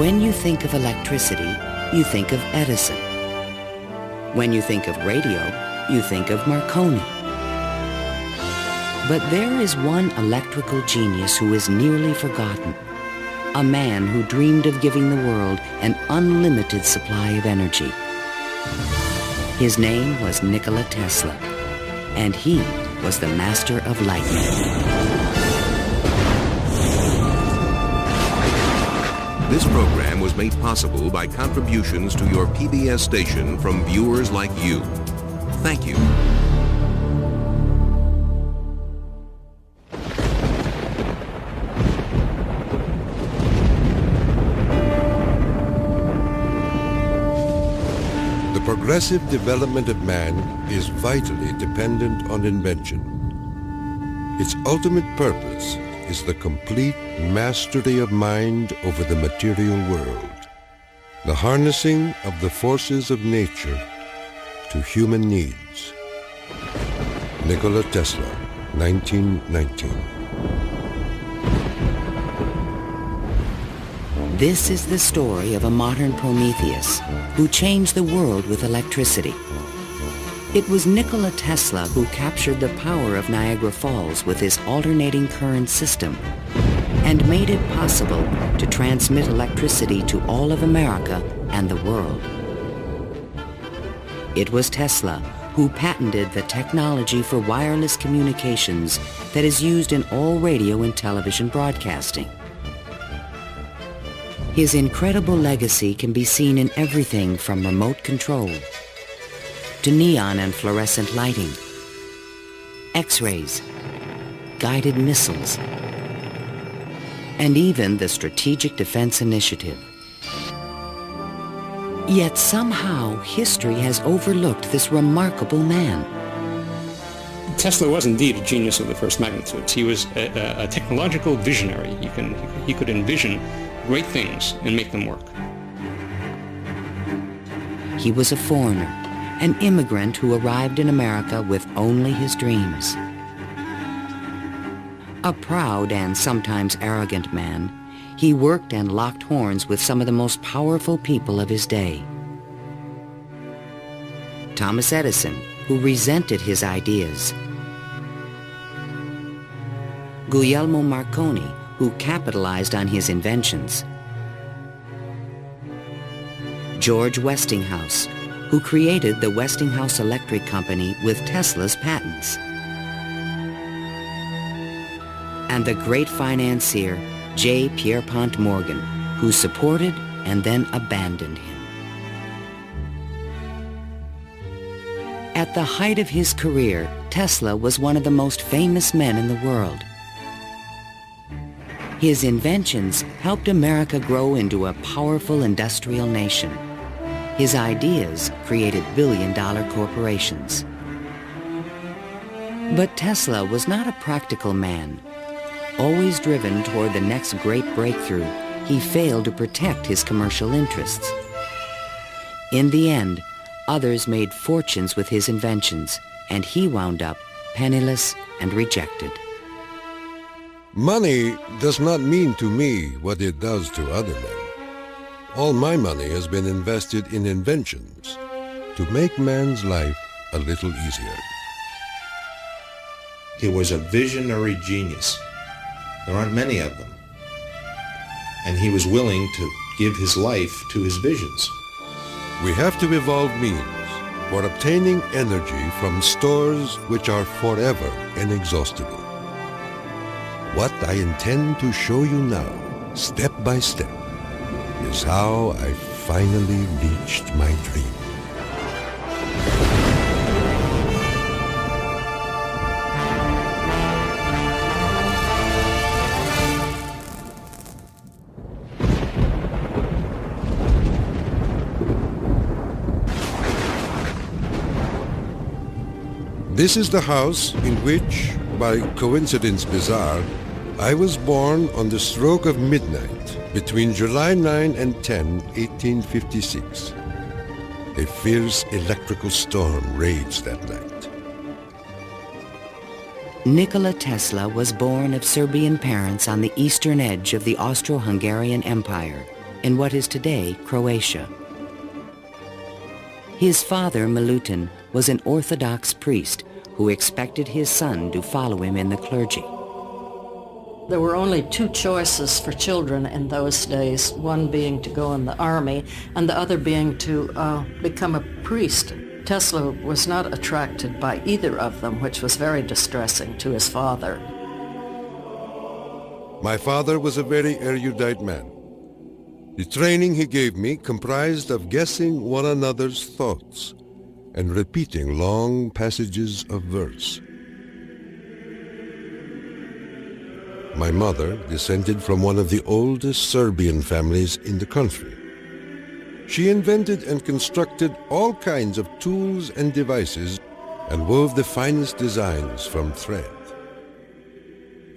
When you think of electricity, you think of Edison. When you think of radio, you think of Marconi. But there is one electrical genius who is nearly forgotten. A man who dreamed of giving the world an unlimited supply of energy. His name was Nikola Tesla, and he was the master of lightning. This program was made possible by contributions to your PBS station from viewers like you. Thank you. The progressive development of man is vitally dependent on invention. Its ultimate purpose is the complete mastery of mind over the material world, the harnessing of the forces of nature to human needs. Nikola Tesla, 1919. This is the story of a modern Prometheus who changed the world with electricity. It was Nikola Tesla who captured the power of Niagara Falls with his alternating current system and made it possible to transmit electricity to all of America and the world. It was Tesla who patented the technology for wireless communications that is used in all radio and television broadcasting. His incredible legacy can be seen in everything from remote control to neon and fluorescent lighting, X-rays, guided missiles, and even the Strategic Defense Initiative. Yet somehow history has overlooked this remarkable man. Tesla was indeed a genius of the first magnitude. He was a technological visionary. He could envision great things and make them work. He was a foreigner, an immigrant who arrived in America with only his dreams. A proud and sometimes arrogant man, he worked and locked horns with some of the most powerful people of his day. Thomas Edison, who resented his ideas. Guglielmo Marconi, who capitalized on his inventions. George Westinghouse, who created the Westinghouse Electric Company with Tesla's patents. And the great financier, J. Pierpont Morgan, who supported and then abandoned him. At the height of his career, Tesla was one of the most famous men in the world. His inventions helped America grow into a powerful industrial nation. His ideas created billion-dollar corporations. But Tesla was not a practical man. Always driven toward the next great breakthrough, he failed to protect his commercial interests. In the end, others made fortunes with his inventions, and he wound up penniless and rejected. Money does not mean to me what it does to other men. All my money has been invested in inventions to make man's life a little easier. He was a visionary genius. There aren't many of them. And he was willing to give his life to his visions. We have to evolve means for obtaining energy from stores which are forever inexhaustible. What I intend to show you now, step by step, is how I finally reached my dream. This is the house in which, by coincidence bizarre, I was born on the stroke of midnight between July 9 and 10, 1856. A fierce electrical storm raged that night. Nikola Tesla was born of Serbian parents on the eastern edge of the Austro-Hungarian Empire in what is today Croatia. His father, Milutin, was an Orthodox priest who expected his son to follow him in the clergy. There were only two choices for children in those days, one being to go in the army and the other being to become a priest. Tesla was not attracted by either of them, which was very distressing to his father. My father was a very erudite man. The training he gave me comprised of guessing one another's thoughts and repeating long passages of verse. My mother descended from one of the oldest Serbian families in the country. She invented and constructed all kinds of tools and devices and wove the finest designs from thread.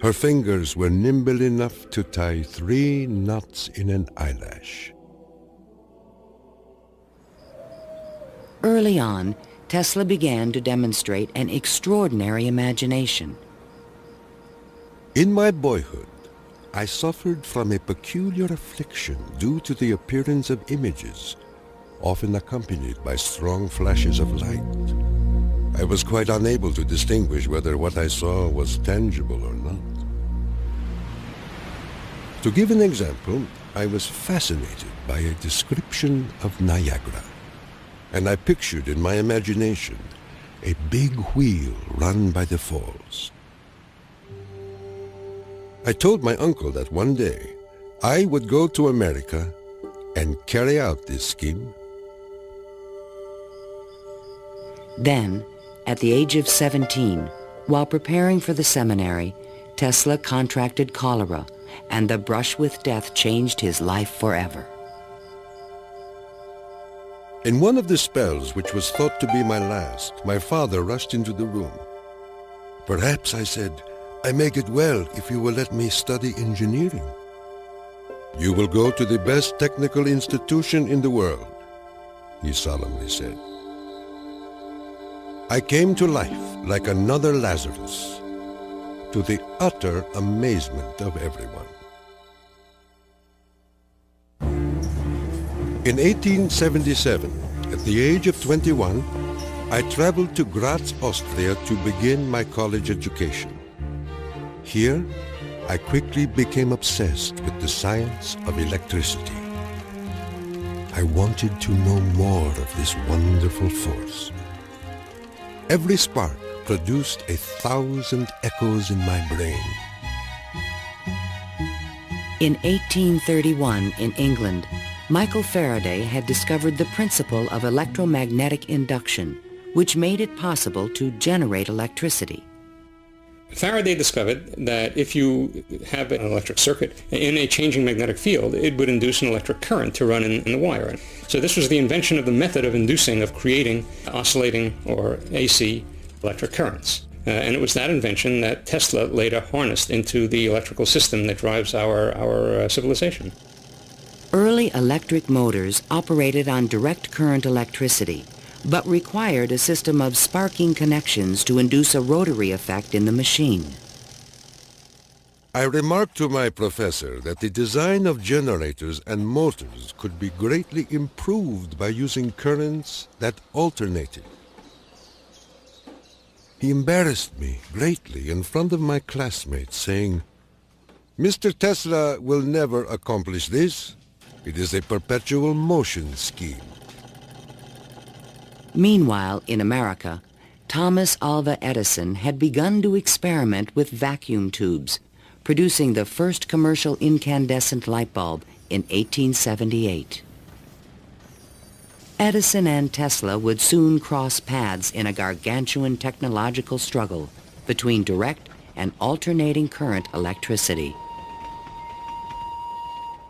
Her fingers were nimble enough to tie 3 knots in an eyelash. Early on, Tesla began to demonstrate an extraordinary imagination. In my boyhood, I suffered from a peculiar affliction due to the appearance of images, often accompanied by strong flashes of light. I was quite unable to distinguish whether what I saw was tangible or not. To give an example, I was fascinated by a description of Niagara, and I pictured in my imagination a big wheel run by the falls. I told my uncle that one day I would go to America and carry out this scheme. Then, at the age of 17, while preparing for the seminary, Tesla contracted cholera, and the brush with death changed his life forever. In one of the spells, which was thought to be my last, my father rushed into the room. "Perhaps," I said, "I may get well if you will let me study engineering." "You will go to the best technical institution in the world," he solemnly said. I came to life like another Lazarus, to the utter amazement of everyone. In 1877, at the age of 21, I traveled to Graz, Austria to begin my college education. Here, I quickly became obsessed with the science of electricity. I wanted to know more of this wonderful force. Every spark produced 1,000 echoes in my brain. In 1831, in England, Michael Faraday had discovered the principle of electromagnetic induction, which made it possible to generate electricity. Faraday discovered that if you have an electric circuit in a changing magnetic field, it would induce an electric current to run in the wire. So this was the invention of the method of creating oscillating or AC electric currents. And it was that invention that Tesla later harnessed into the electrical system that drives our civilization. Early electric motors operated on direct current electricity, but required a system of sparking connections to induce a rotary effect in the machine. I remarked to my professor that the design of generators and motors could be greatly improved by using currents that alternated. He embarrassed me greatly in front of my classmates, saying, "Mr. Tesla will never accomplish this. It is a perpetual motion scheme." Meanwhile, in America, Thomas Alva Edison had begun to experiment with vacuum tubes, producing the first commercial incandescent light bulb in 1878. Edison and Tesla would soon cross paths in a gargantuan technological struggle between direct and alternating current electricity.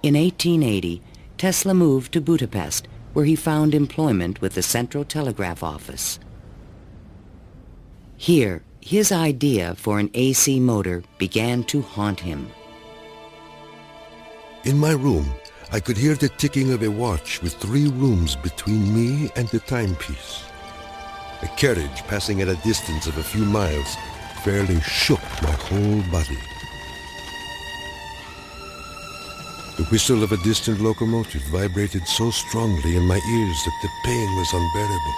In 1880, Tesla moved to Budapest, where he found employment with the Central Telegraph Office. Here, his idea for an AC motor began to haunt him. In my room, I could hear the ticking of a watch with 3 rooms between me and the timepiece. A carriage passing at a distance of a few miles fairly shook my whole body. The whistle of a distant locomotive vibrated so strongly in my ears that the pain was unbearable.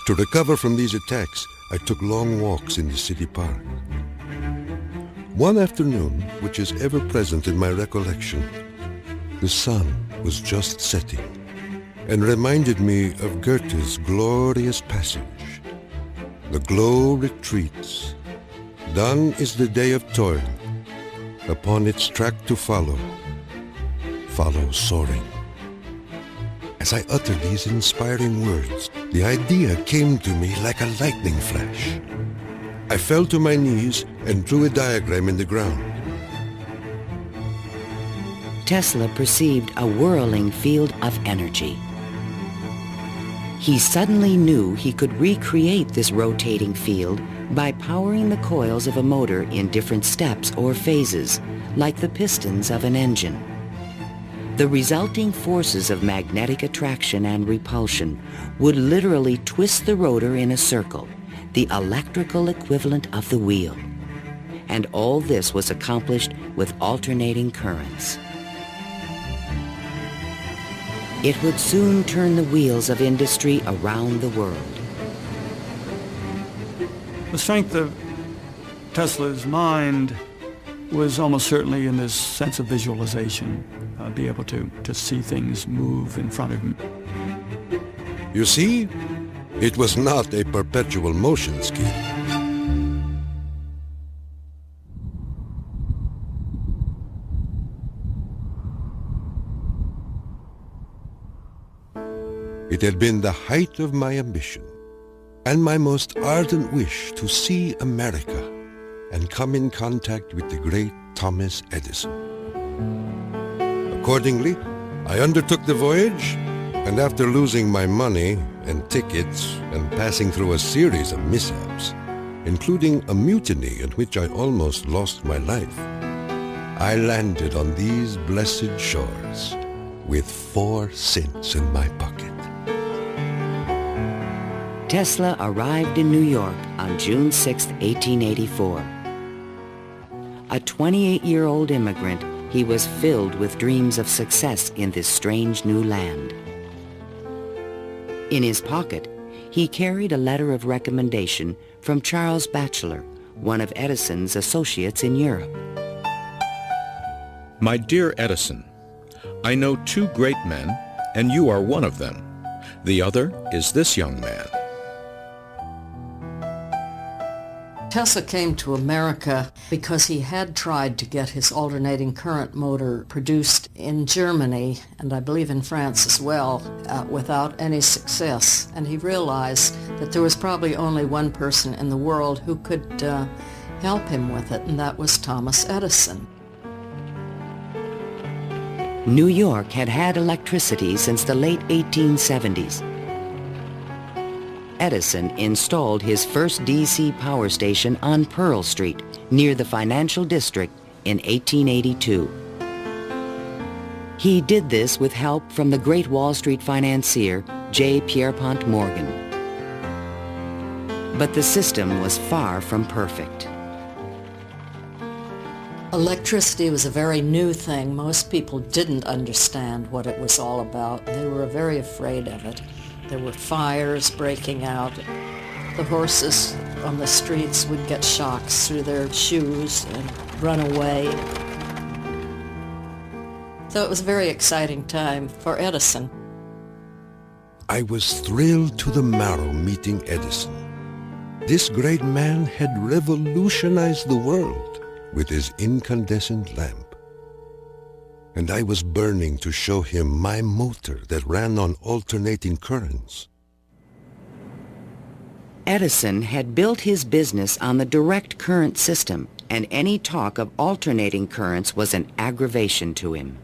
To recover from these attacks, I took long walks in the city park. One afternoon, which is ever present in my recollection, the sun was just setting and reminded me of Goethe's glorious passage. The glow retreats. Done is the day of toil. Upon its track to follow soaring. As I uttered these inspiring words, the idea came to me like a lightning flash. I fell to my knees and drew a diagram in the ground. Tesla perceived a whirling field of energy. He suddenly knew he could recreate this rotating field by powering the coils of a motor in different steps or phases, like the pistons of an engine. The resulting forces of magnetic attraction and repulsion would literally twist the rotor in a circle, the electrical equivalent of the wheel. And all this was accomplished with alternating currents. It would soon turn the wheels of industry around the world. The strength of Tesla's mind was almost certainly in this sense of visualization, be able to see things move in front of him. You see, it was not a perpetual motion scheme. It had been the height of my ambition and my most ardent wish to see America and come in contact with the great Thomas Edison. Accordingly, I undertook the voyage, and after losing my money and tickets and passing through a series of mishaps, including a mutiny in which I almost lost my life, I landed on these blessed shores with 4 cents in my pocket. Tesla arrived in New York on June 6, 1884. A 28-year-old immigrant, he was filled with dreams of success in this strange new land. In his pocket, he carried a letter of recommendation from Charles Batchelor, one of Edison's associates in Europe. My dear Edison, I know 2 great men, and you are one of them. The other is this young man. Tesla came to America because he had tried to get his alternating current motor produced in Germany, and I believe in France as well, without any success. And he realized that there was probably only one person in the world who could help him with it, and that was Thomas Edison. New York had had electricity since the late 1870s. Edison installed his first DC power station on Pearl Street, near the financial district, in 1882. He did this with help from the great Wall Street financier, J. Pierpont Morgan. But the system was far from perfect. Electricity was a very new thing. Most people didn't understand what it was all about. They were very afraid of it. There were fires breaking out. The horses on the streets would get shocks through their shoes and run away. So it was a very exciting time for Edison. I was thrilled to the marrow meeting Edison. This great man had revolutionized the world with his incandescent lamp. And I was burning to show him my motor that ran on alternating currents. Edison had built his business on the direct current system, and any talk of alternating currents was an aggravation to him.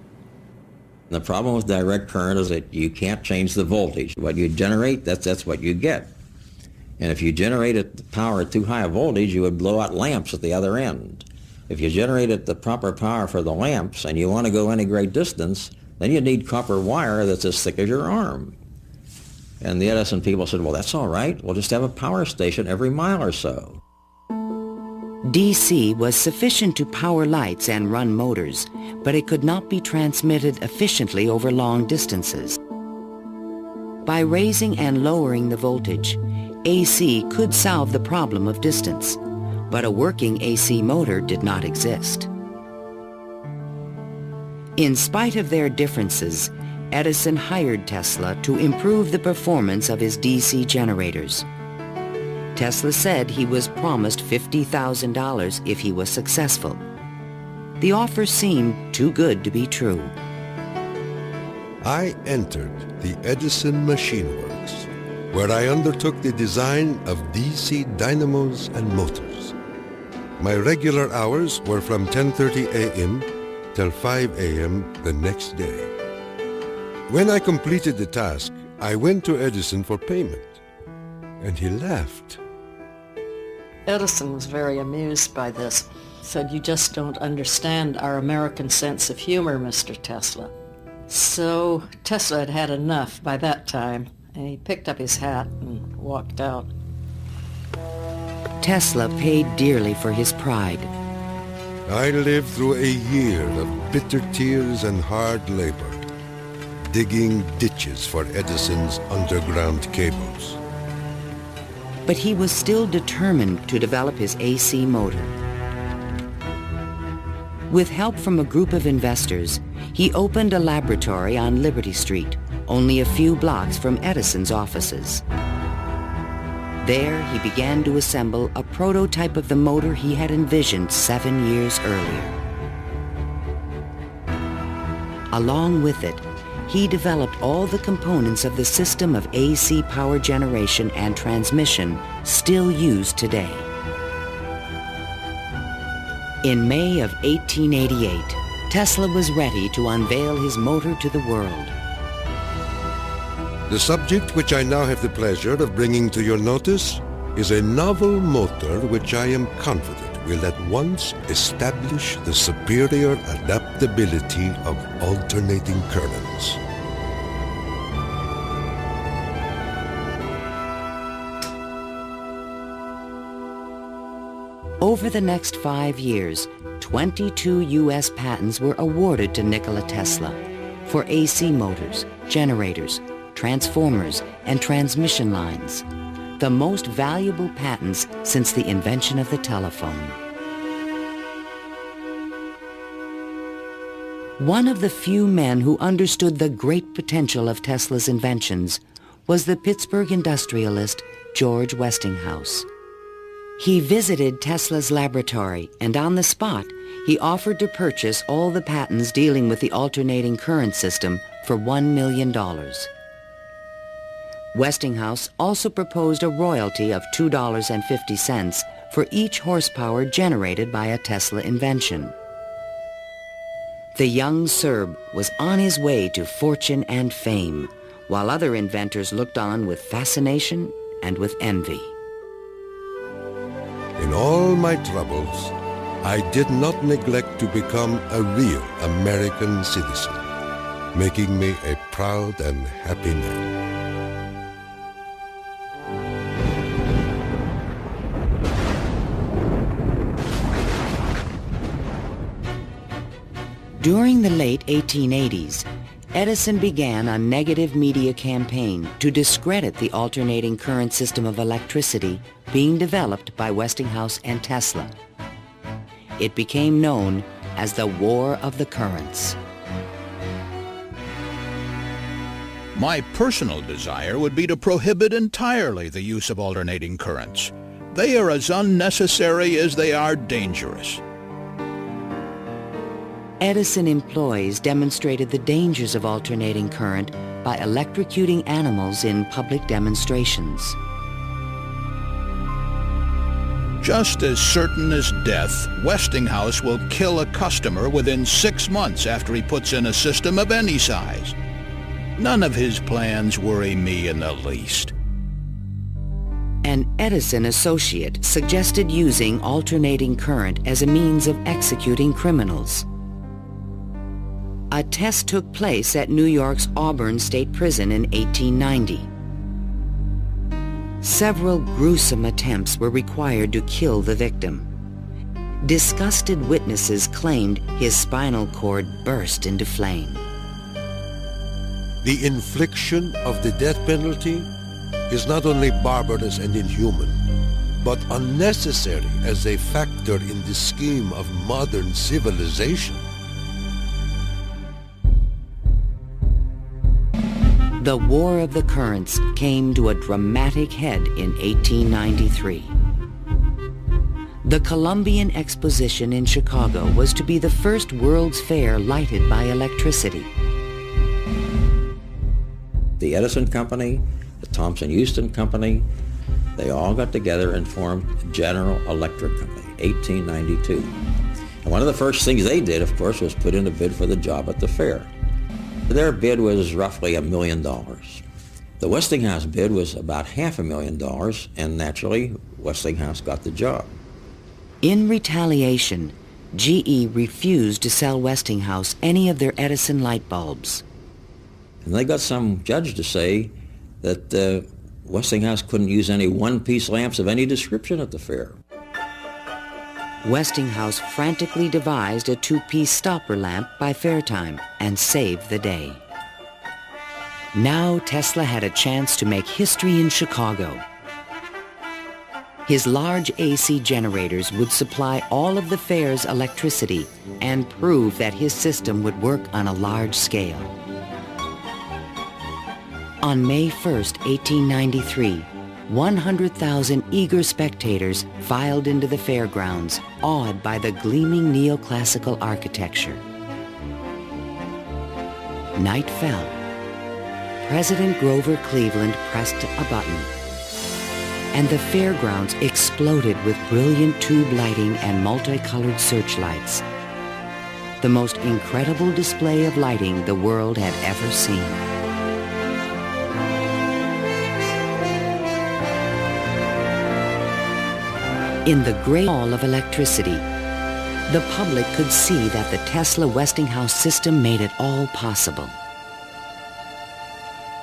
The problem with direct current is that you can't change the voltage. What you generate, that's what you get. And if you generated the power at too high a voltage, you would blow out lamps at the other end. If you generated the proper power for the lamps and you want to go any great distance, then you need copper wire that's as thick as your arm. And the Edison people said, well, that's all right. We'll just have a power station every mile or so. DC was sufficient to power lights and run motors, but it could not be transmitted efficiently over long distances. By raising and lowering the voltage, AC could solve the problem of distance, but a working AC motor did not exist. In spite of their differences, Edison hired Tesla to improve the performance of his DC generators. Tesla said he was promised $50,000 if he was successful. The offer seemed too good to be true. I entered the Edison Machine Works, where I undertook the design of DC dynamos and motors. My regular hours were from 10:30 a.m. till 5 a.m. the next day. When I completed the task, I went to Edison for payment, and he laughed. Edison was very amused by this. Said, "You just don't understand our American sense of humor, Mr. Tesla." So Tesla had had enough by that time, and he picked up his hat and walked out. Tesla paid dearly for his pride. I lived through a year of bitter tears and hard labor, digging ditches for Edison's underground cables. But he was still determined to develop his AC motor. With help from a group of investors, he opened a laboratory on Liberty Street, only a few blocks from Edison's offices. There, he began to assemble a prototype of the motor he had envisioned 7 years earlier. Along with it, he developed all the components of the system of AC power generation and transmission still used today. In May of 1888, Tesla was ready to unveil his motor to the world. The subject which I now have the pleasure of bringing to your notice is a novel motor which I am confident will at once establish the superior adaptability of alternating currents. Over the next 5 years, 22 U.S. patents were awarded to Nikola Tesla for AC motors, generators, transformers, and transmission lines, the most valuable patents since the invention of the telephone. One of the few men who understood the great potential of Tesla's inventions was the Pittsburgh industrialist George Westinghouse. He visited Tesla's laboratory, and on the spot, he offered to purchase all the patents dealing with the alternating current system for $1 million. Westinghouse also proposed a royalty of $2.50 for each horsepower generated by a Tesla invention. The young Serb was on his way to fortune and fame, while other inventors looked on with fascination and with envy. In all my troubles, I did not neglect to become a real American citizen, making me a proud and happy man. During the late 1880s, Edison began a negative media campaign to discredit the alternating current system of electricity being developed by Westinghouse and Tesla. It became known as the War of the Currents. My personal desire would be to prohibit entirely the use of alternating currents. They are as unnecessary as they are dangerous. Edison employees demonstrated the dangers of alternating current by electrocuting animals in public demonstrations. Just as certain as death, Westinghouse will kill a customer within 6 months after he puts in a system of any size. None of his plans worry me in the least. An Edison associate suggested using alternating current as a means of executing criminals. A test took place at New York's Auburn State Prison in 1890. Several gruesome attempts were required to kill the victim. disgusted witnesses claimed his spinal cord burst into flame. The infliction of the death penalty is not only barbarous and inhuman, but unnecessary as a factor in the scheme of modern civilization. The War of the Currents came to a dramatic head in 1893. The Columbian Exposition in Chicago was to be the first World's Fair lighted by electricity. The Edison Company, the Thomson-Houston Company, they all got together and formed General Electric Company, 1892. And one of the first things they did, of course, was put in a bid for the job at the fair. Their bid was roughly $1 million. The Westinghouse bid was about $500,000, and naturally, Westinghouse got the job. In retaliation, GE refused to sell Westinghouse any of their Edison light bulbs. And they got some judge to say that Westinghouse couldn't use any one-piece lamps of any description at the fair. Westinghouse frantically devised a two-piece stopper lamp by fair time and saved the day. Now Tesla had a chance to make history in Chicago. His large AC generators would supply all of the fair's electricity and prove that his system would work on a large scale. On May 1st, 1893, 100,000 eager spectators filed into the fairgrounds, awed by the gleaming neoclassical architecture. Night fell. President Grover Cleveland pressed a button, and the fairgrounds exploded with brilliant tube lighting and multicolored searchlights. The most incredible display of lighting the world had ever seen. In the great hall of electricity, the public could see that the Tesla-Westinghouse system made it all possible.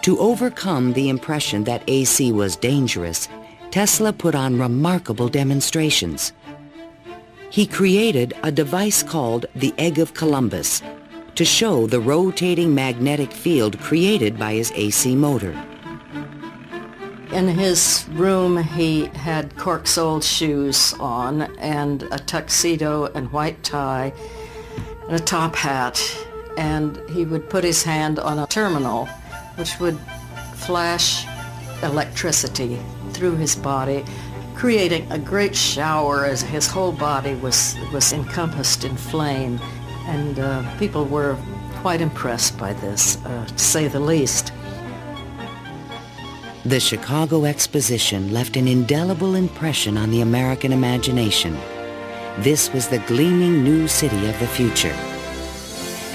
To overcome the impression that AC was dangerous, Tesla put on remarkable demonstrations. He created a device called the Egg of Columbus to show the rotating magnetic field created by his AC motor. In his room, he had cork-soled shoes on and a tuxedo and white tie and a top hat, and he would put his hand on a terminal which would flash electricity through his body, creating a great shower as his whole body was encompassed in flame, and people were quite impressed by this, to say the least. The Chicago Exposition left an indelible impression on the American imagination. This was the gleaming new city of the future,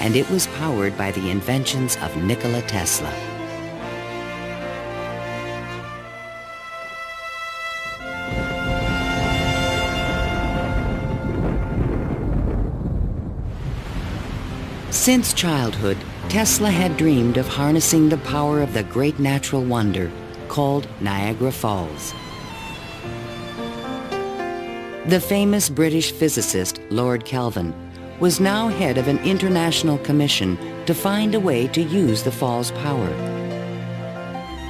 and it was powered by the inventions of Nikola Tesla. Since childhood, Tesla had dreamed of harnessing the power of the great natural wonder called Niagara Falls. The famous British physicist Lord Kelvin was now head of an international commission to find a way to use the fall's power.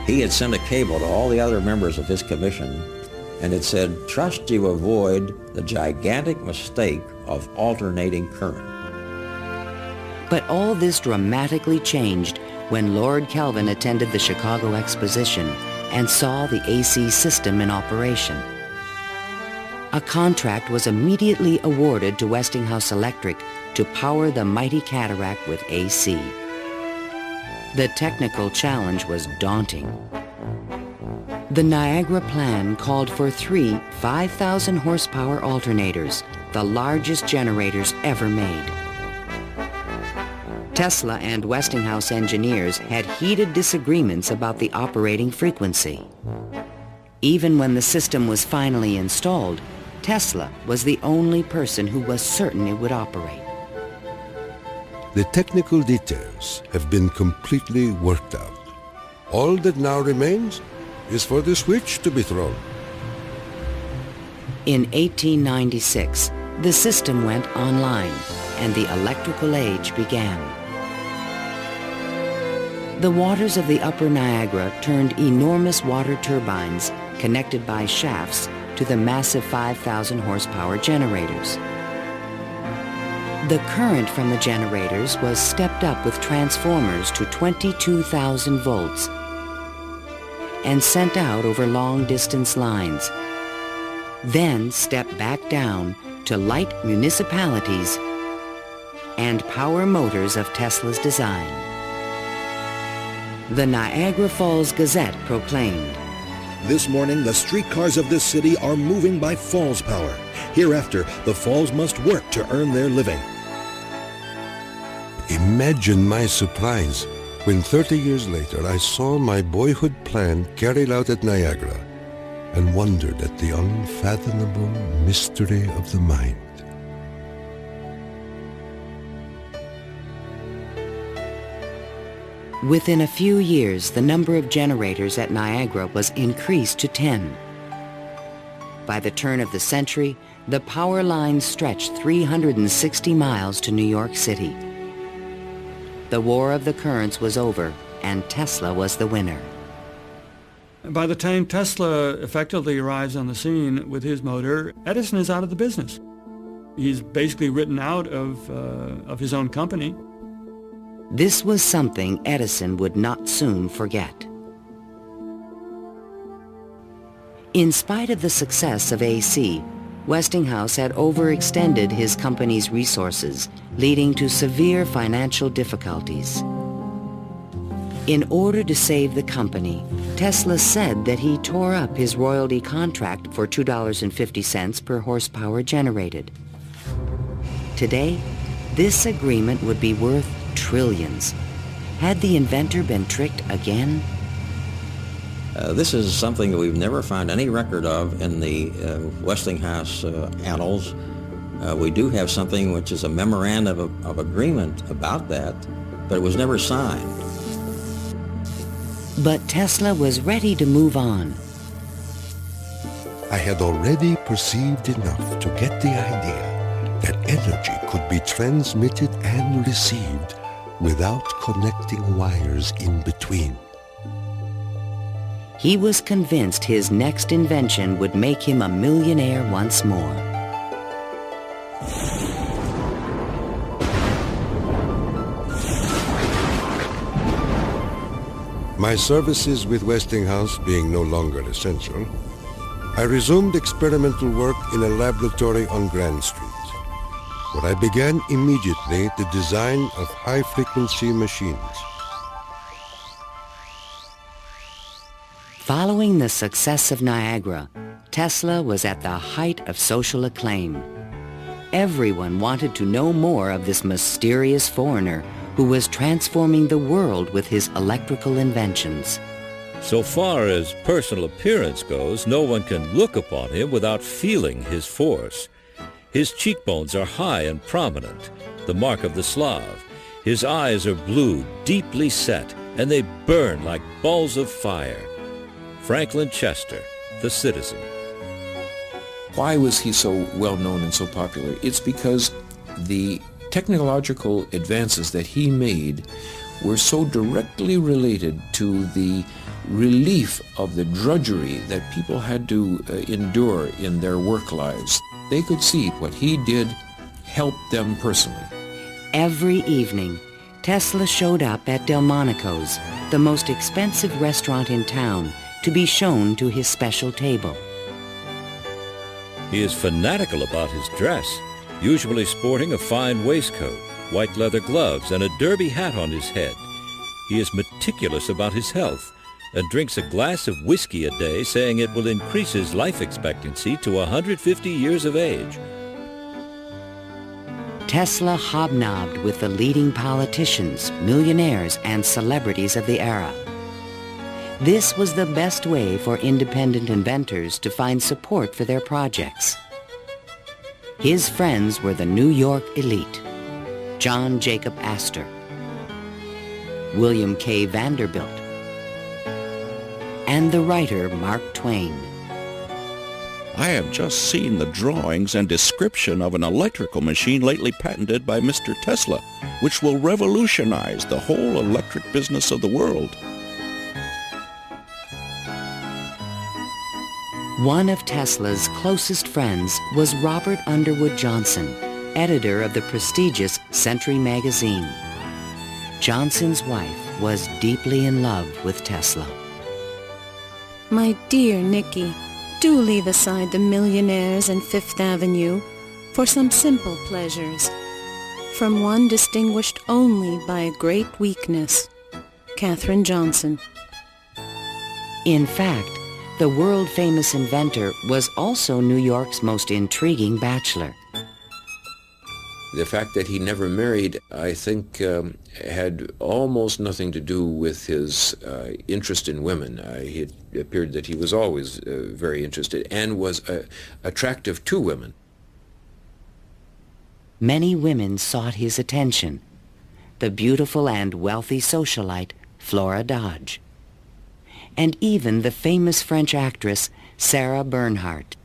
He had sent a cable to all the other members of his commission, and it said, "Trust you avoid the gigantic mistake of alternating current." But all this dramatically changed when Lord Kelvin attended the Chicago Exposition and saw the AC system in operation. A contract was immediately awarded to Westinghouse Electric to power the mighty cataract with AC. The technical challenge was daunting. The Niagara plan called for 3 5,000 horsepower alternators, the largest generators ever made. Tesla and Westinghouse engineers had heated disagreements about the operating frequency. Even when the system was finally installed, Tesla was the only person who was certain it would operate. The technical details have been completely worked out. All that now remains is for the switch to be thrown. In 1896, The system went online, and the electrical age began. The waters of the upper Niagara turned enormous water turbines connected by shafts to the massive 5,000 horsepower generators. The current from the generators was stepped up with transformers to 22,000 volts and sent out over long-distance lines, then stepped back down to light municipalities and power motors of Tesla's design. The Niagara Falls Gazette proclaimed, "This morning, the streetcars of this city are moving by Falls power. Hereafter, the Falls must work to earn their living." Imagine my surprise when 30 years later I saw my boyhood plan carried out at Niagara and wondered at the unfathomable mystery of the mind. Within a few years, the number of generators at Niagara was increased to 10. By the turn of the century, the power lines stretched 360 miles to New York City. The War of the Currents was over, and Tesla was the winner. By the time Tesla effectively arrives on the scene with his motor, Edison is out of the business. He's basically written out of his own company. This was something Edison would not soon forget. In spite of the success of AC, Westinghouse had overextended his company's resources, leading to severe financial difficulties. In order to save the company, Tesla said that he tore up his royalty contract for $2.50 per horsepower generated. Today, this agreement would be worth trillions. Had the inventor been tricked again? This is something that we've never found any record of in the Westinghouse annals. We do have something which is a memorandum of agreement about that, but it was never signed. But Tesla was ready to move on. I had already perceived enough to get the idea that energy could be transmitted and received without connecting wires in between. He was convinced his next invention would make him a millionaire once more. My services with Westinghouse being no longer essential, I resumed experimental work in a laboratory on Grand Street, where I began immediately the design of high-frequency machines. Following the success of Niagara, Tesla was at the height of social acclaim. Everyone wanted to know more of this mysterious foreigner who was transforming the world with his electrical inventions. So far as personal appearance goes, no one can look upon him without feeling his force. His cheekbones are high and prominent, the mark of the Slav. His eyes are blue, deeply set, and they burn like balls of fire. Franklin Chester, the Citizen. Why was he so well known and so popular? It's because the technological advances that he made were so directly related to the relief of the drudgery that people had to endure in their work lives. They could see what he did helped them personally. Every evening, Tesla showed up at Delmonico's, the most expensive restaurant in town, to be shown to his special table. He is fanatical about his dress, usually sporting a fine waistcoat, white leather gloves, and a derby hat on his head. He is meticulous about his health and drinks a glass of whiskey a day, saying it will increase his life expectancy to 150 years of age. Tesla hobnobbed with the leading politicians, millionaires, and celebrities of the era. This was the best way for independent inventors to find support for their projects. His friends were the New York elite, John Jacob Astor, William K. Vanderbilt, and the writer Mark Twain. I have just seen the drawings and description of an electrical machine lately patented by Mr. Tesla, which will revolutionize the whole electric business of the world. One of Tesla's closest friends was Robert Underwood Johnson, editor of the prestigious Century magazine. Johnson's wife was deeply in love with Tesla. My dear Nicky, do leave aside the millionaires and Fifth Avenue for some simple pleasures. From one distinguished only by a great weakness, Katherine Johnson. In fact, the world-famous inventor was also New York's most intriguing bachelor. The fact that he never married, I think, had almost nothing to do with his interest in women. It appeared that he was always very interested and was attractive to women. Many women sought his attention. The beautiful and wealthy socialite Flora Dodge, and even the famous French actress Sarah Bernhardt.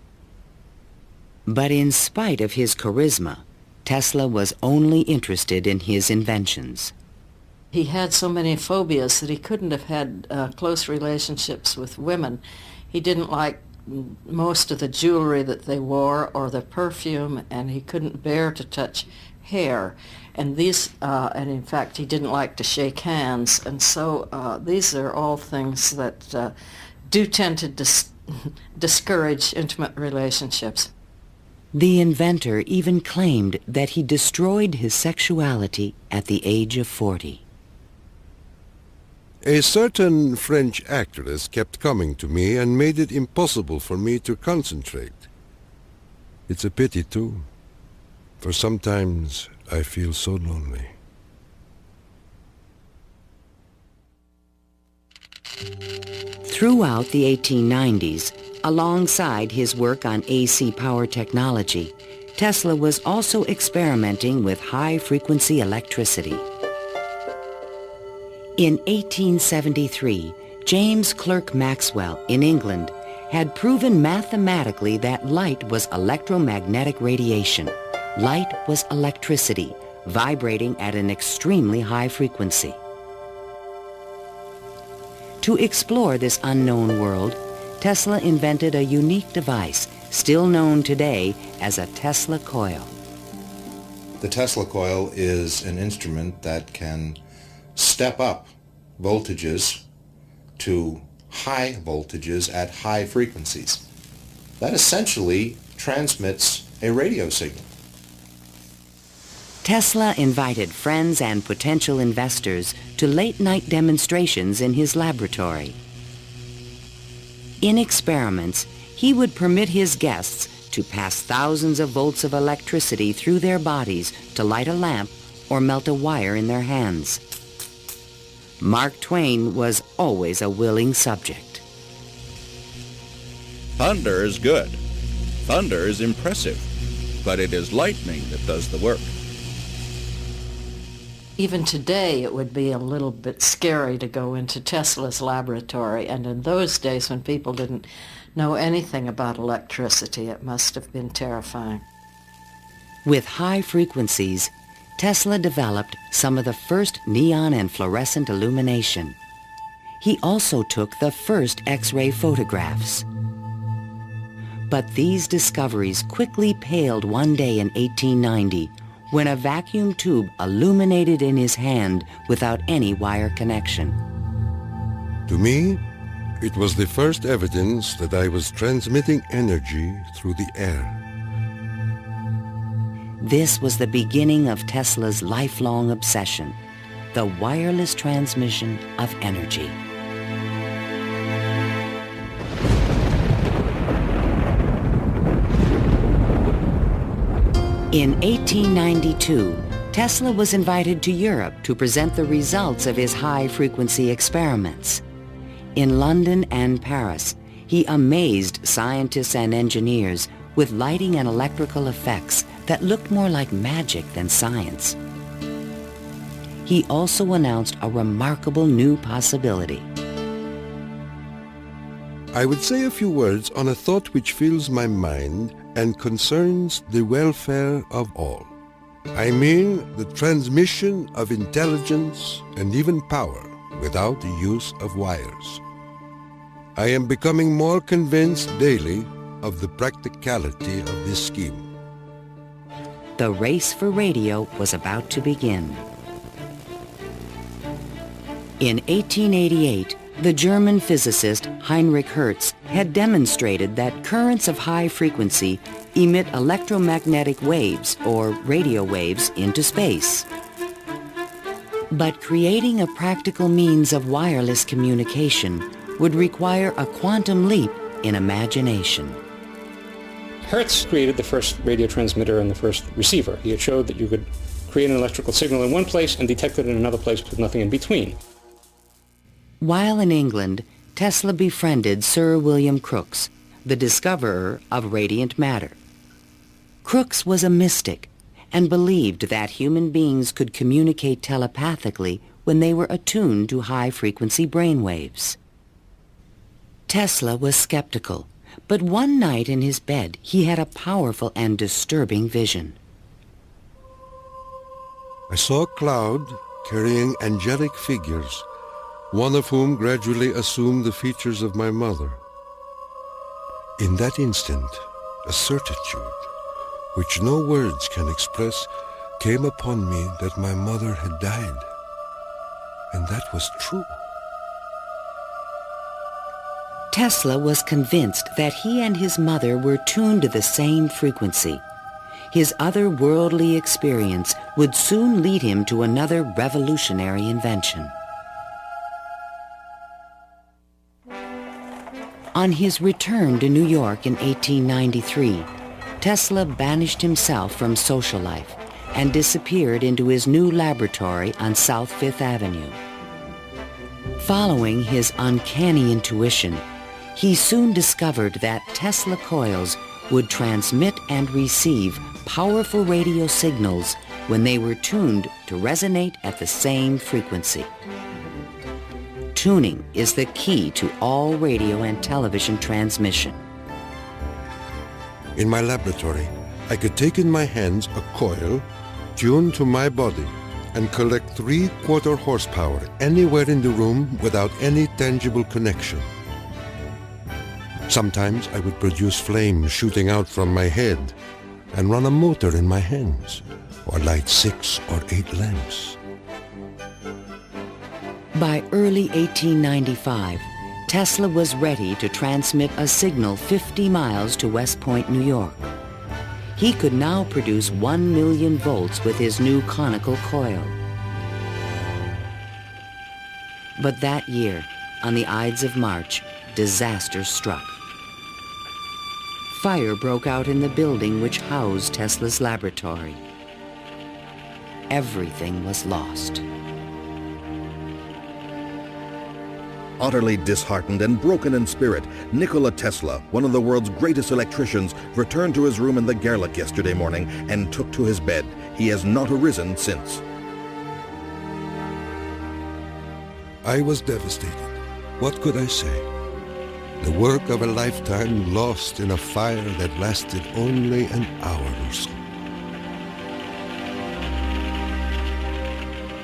But in spite of his charisma, Tesla was only interested in his inventions. He had so many phobias that he couldn't have had close relationships with women. He didn't like most of the jewelry that they wore or the perfume, and he couldn't bear to touch hair. And and in fact, he didn't like to shake hands. And so these are all things that do tend to discourage intimate relationships. The inventor even claimed that he destroyed his sexuality at the age of 40. A certain French actress kept coming to me and made it impossible for me to concentrate. It's a pity, too, for sometimes I feel so lonely. Throughout the 1890s, alongside his work on AC power technology, Tesla was also experimenting with high-frequency electricity. In 1873, James Clerk Maxwell in England had proven mathematically that light was electromagnetic radiation. Light was electricity, vibrating at an extremely high frequency. To explore this unknown world, Tesla invented a unique device, still known today as a Tesla coil. The Tesla coil is an instrument that can step up voltages to high voltages at high frequencies. That essentially transmits a radio signal. Tesla invited friends and potential investors to late-night demonstrations in his laboratory. In experiments, he would permit his guests to pass thousands of volts of electricity through their bodies to light a lamp or melt a wire in their hands. Mark Twain was always a willing subject. Thunder is good. Thunder is impressive. But it is lightning that does the work. Even today, it would be a little bit scary to go into Tesla's laboratory, and in those days when people didn't know anything about electricity, it must have been terrifying. With high frequencies, Tesla developed some of the first neon and fluorescent illumination. He also took the first X-ray photographs. But these discoveries quickly paled one day in 1890 when a vacuum tube illuminated in his hand without any wire connection. To me, it was the first evidence that I was transmitting energy through the air. This was the beginning of Tesla's lifelong obsession, the wireless transmission of energy. In 1892, Tesla was invited to Europe to present the results of his high-frequency experiments. In London and Paris, he amazed scientists and engineers with lighting and electrical effects that looked more like magic than science. He also announced a remarkable new possibility. I would say a few words on a thought which fills my mind and concerns the welfare of all. I mean the transmission of intelligence and even power without the use of wires. I am becoming more convinced daily of the practicality of this scheme. The race for radio was about to begin. In 1888, the German physicist Heinrich Hertz had demonstrated that currents of high frequency emit electromagnetic waves, or radio waves, into space. But creating a practical means of wireless communication would require a quantum leap in imagination. Hertz created the first radio transmitter and the first receiver. He had showed that you could create an electrical signal in one place and detect it in another place with nothing in between. While in England, Tesla befriended Sir William Crookes, the discoverer of radiant matter. Crookes was a mystic and believed that human beings could communicate telepathically when they were attuned to high-frequency brainwaves. Tesla was skeptical, but one night in his bed he had a powerful and disturbing vision. I saw a cloud carrying angelic figures, one of whom gradually assumed the features of my mother. In that instant, a certitude, which no words can express, came upon me that my mother had died. And that was true. Tesla was convinced that he and his mother were tuned to the same frequency. His otherworldly experience would soon lead him to another revolutionary invention. On his return to New York in 1893, Tesla banished himself from social life and disappeared into his new laboratory on South Fifth Avenue. Following his uncanny intuition, he soon discovered that Tesla coils would transmit and receive powerful radio signals when they were tuned to resonate at the same frequency. Tuning is the key to all radio and television transmission. In my laboratory, I could take in my hands a coil tuned to my body and collect 3/4 horsepower anywhere in the room without any tangible connection. Sometimes I would produce flames shooting out from my head and run a motor in my hands, or light 6 or 8 lamps. By early 1895, Tesla was ready to transmit a signal 50 miles to West Point, New York. He could now produce 1 million volts with his new conical coil. But that year, on the Ides of March, disaster struck. Fire broke out in the building which housed Tesla's laboratory. Everything was lost. Utterly disheartened and broken in spirit, Nikola Tesla, one of the world's greatest electricians, returned to his room in the Gerlach yesterday morning and took to his bed. He has not arisen since. I was devastated. What could I say? The work of a lifetime lost in a fire that lasted only an hour or so.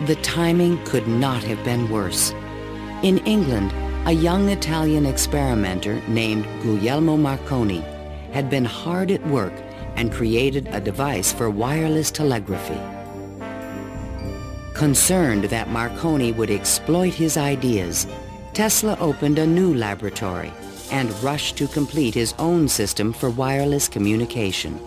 The timing could not have been worse. In England, a young Italian experimenter named Guglielmo Marconi had been hard at work and created a device for wireless telegraphy. Concerned that Marconi would exploit his ideas, Tesla opened a new laboratory and rushed to complete his own system for wireless communication.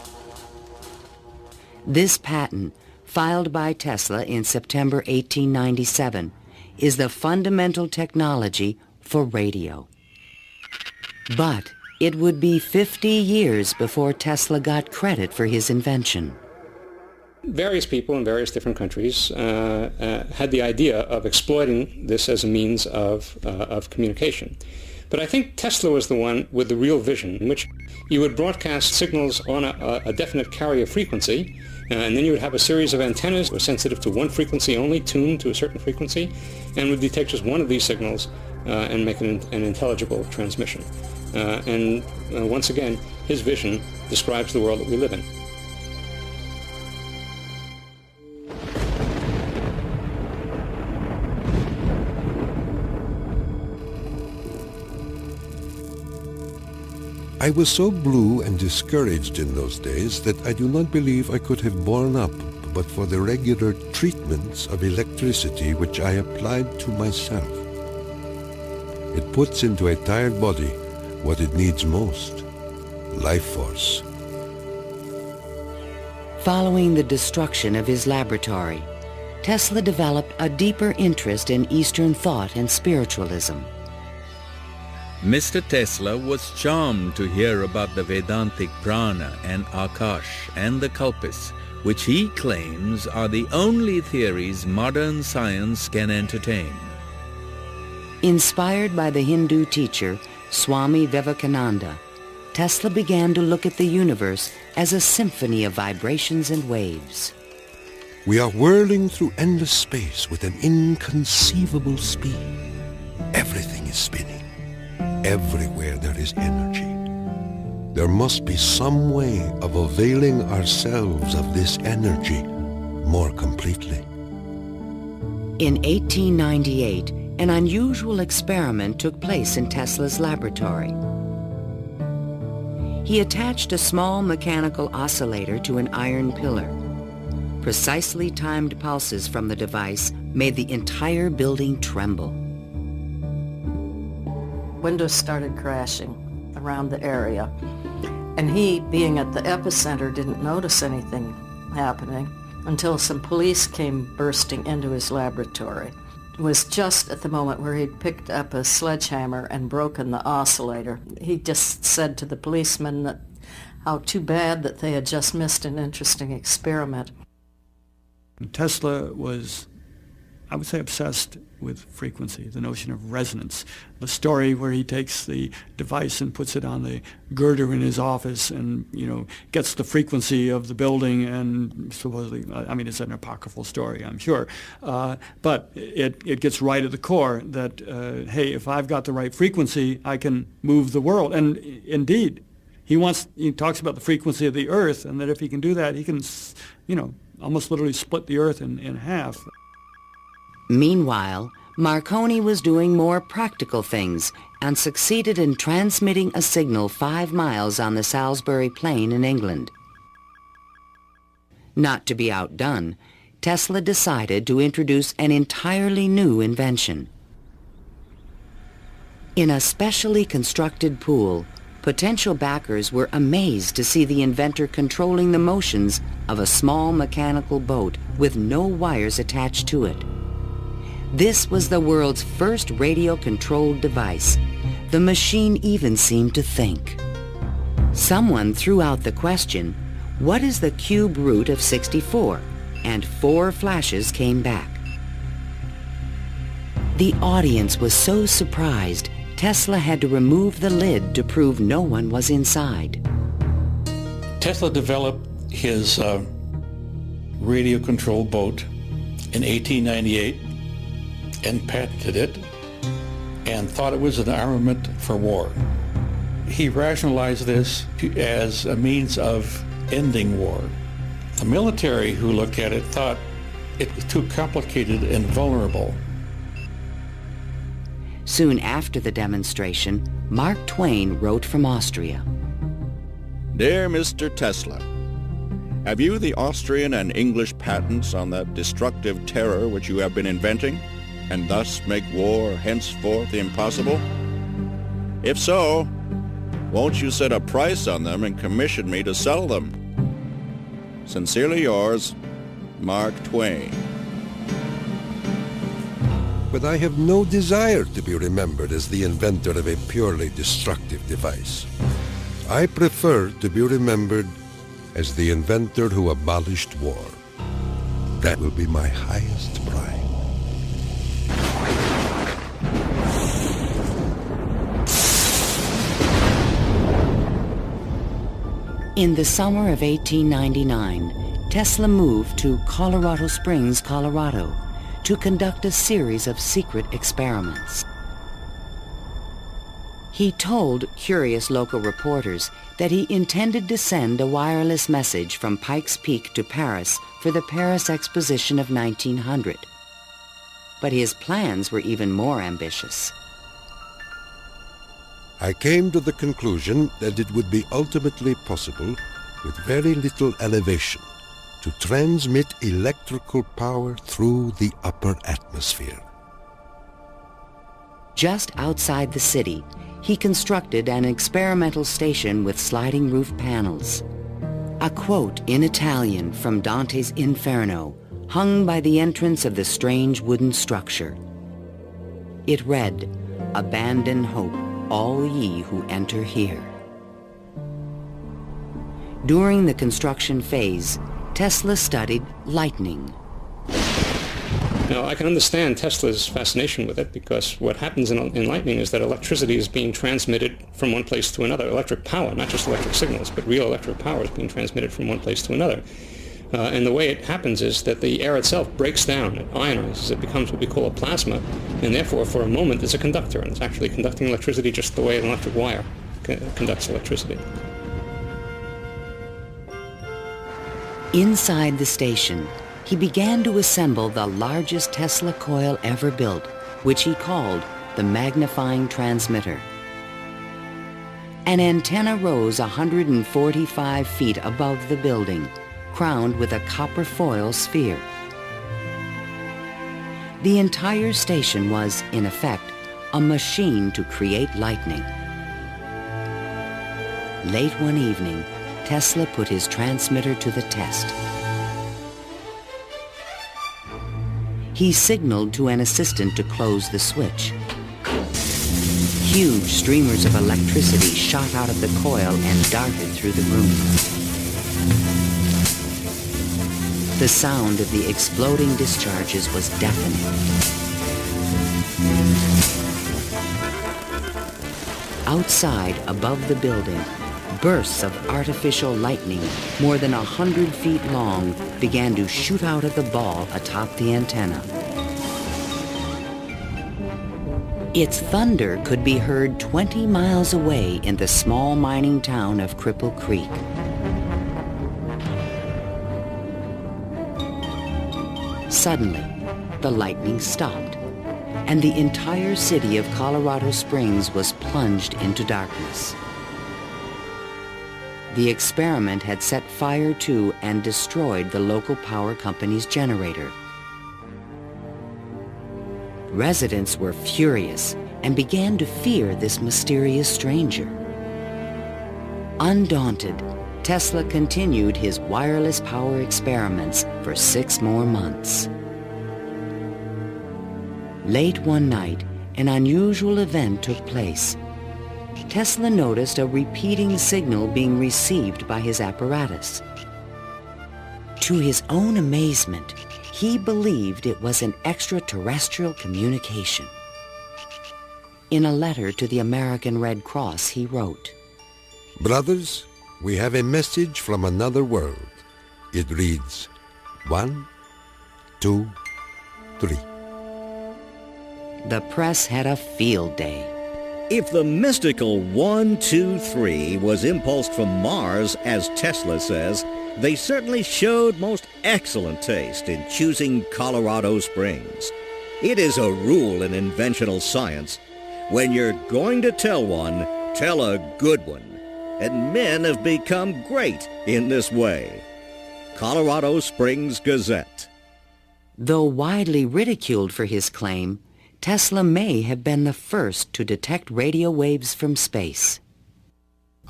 This patent, filed by Tesla in September 1897, is the fundamental technology for radio. But it would be 50 years before Tesla got credit for his invention. Various people in various different countries had the idea of exploiting this as a means of communication. But I think Tesla was the one with the real vision, in which you would broadcast signals on a definite carrier frequency, and then you would have a series of antennas that were sensitive to one frequency only, tuned to a certain frequency, and would detect just one of these signals and make an intelligible transmission. And once again, his vision describes the world that we live in. I was so blue and discouraged in those days that I do not believe I could have borne up but for the regular treatments of electricity which I applied to myself. It puts into a tired body what it needs most, life force. Following the destruction of his laboratory, Tesla developed a deeper interest in Eastern thought and spiritualism. Mr. Tesla was charmed to hear about the Vedantic prana and Akash and the Kalpis, which he claims are the only theories modern science can entertain. Inspired by the Hindu teacher Swami Vivekananda, Tesla began to look at the universe as a symphony of vibrations and waves. We are whirling through endless space with an inconceivable speed. Everything is spinning. Everywhere there is energy. There must be some way of availing ourselves of this energy more completely. In 1898, an unusual experiment took place in Tesla's laboratory. He attached a small mechanical oscillator to an iron pillar. Precisely timed pulses from the device made the entire building tremble. Windows started crashing around the area, and he, being at the epicenter, didn't notice anything happening until some police came bursting into his laboratory. It was just at the moment where he'd picked up a sledgehammer and broken the oscillator. He just said to the policemen that how too bad that they had just missed an interesting experiment. Tesla was, I would say, obsessed with frequency, the notion of resonance. The story where he takes the device and puts it on the girder in his office and, gets the frequency of the building and supposedly, it's an apocryphal story, I'm sure, but it gets right at the core that, hey, if I've got the right frequency, I can move the world. And indeed, he talks about the frequency of the earth, and that if he can do that, he can, almost literally split the earth in half. Meanwhile, Marconi was doing more practical things and succeeded in transmitting a signal 5 miles on the Salisbury Plain in England. Not to be outdone, Tesla decided to introduce an entirely new invention. In a specially constructed pool, potential backers were amazed to see the inventor controlling the motions of a small mechanical boat with no wires attached to it. This was the world's first radio-controlled device. The machine even seemed to think. Someone threw out the question, what is the cube root of 64? And 4 flashes came back. The audience was so surprised, Tesla had to remove the lid to prove no one was inside. Tesla developed his radio-controlled boat in 1898 and patented it and thought it was an armament for war. He rationalized this as a means of ending war. The military who looked at it thought it was too complicated and vulnerable. Soon after the demonstration, Mark Twain wrote from Austria. Dear Mr. Tesla, have you the Austrian and English patents on that destructive terror which you have been inventing, and thus make war henceforth impossible? If so, won't you set a price on them and commission me to sell them? Sincerely yours, Mark Twain. But I have no desire to be remembered as the inventor of a purely destructive device. I prefer to be remembered as the inventor who abolished war. That will be my highest pride. In the summer of 1899, Tesla moved to Colorado Springs, Colorado, to conduct a series of secret experiments. He told curious local reporters that he intended to send a wireless message from Pikes Peak to Paris for the Paris Exposition of 1900. But his plans were even more ambitious. I came to the conclusion that it would be ultimately possible, with very little elevation, to transmit electrical power through the upper atmosphere. Just outside the city, he constructed an experimental station with sliding roof panels. A quote in Italian from Dante's Inferno hung by the entrance of the strange wooden structure. It read, "Abandon hope, all ye who enter here." During the construction phase, Tesla studied lightning. Now, I can understand Tesla's fascination with it, because what happens in lightning is that electricity is being transmitted from one place to another. Electric power, not just electric signals, but real electric power is being transmitted from one place to another. And the way it happens is that the air itself breaks down, it ionizes, it becomes what we call a plasma, and therefore for a moment it's a conductor, and it's actually conducting electricity just the way an electric wire conducts electricity. Inside the station, he began to assemble the largest Tesla coil ever built, which he called the magnifying transmitter. An antenna rose 145 feet above the building, crowned with a copper foil sphere. The entire station was, in effect, a machine to create lightning. Late one evening, Tesla put his transmitter to the test. He signaled to an assistant to close the switch. Huge streamers of electricity shot out of the coil and darted through the room. The sound of the exploding discharges was deafening. Outside, above the building, bursts of artificial lightning, more than 100 feet long, began to shoot out of the ball atop the antenna. Its thunder could be heard 20 miles away in the small mining town of Cripple Creek. Suddenly, the lightning stopped, and the entire city of Colorado Springs was plunged into darkness. The experiment had set fire to and destroyed the local power company's generator. Residents were furious and began to fear this mysterious stranger. Undaunted, Tesla continued his wireless power experiments for 6 more months. Late one night, an unusual event took place. Tesla noticed a repeating signal being received by his apparatus. To his own amazement, he believed it was an extraterrestrial communication. In a letter to the American Red Cross, he wrote, "Brothers, we have a message from another world. It reads, 1, 2, 3. The press had a field day. If the mystical 1, 2, 3 was impulsed from Mars, as Tesla says, they certainly showed most excellent taste in choosing Colorado Springs. It is a rule in inventional science. When you're going to tell one, tell a good one. And men have become great in this way. Colorado Springs Gazette. Though widely ridiculed for his claim, Tesla may have been the first to detect radio waves from space.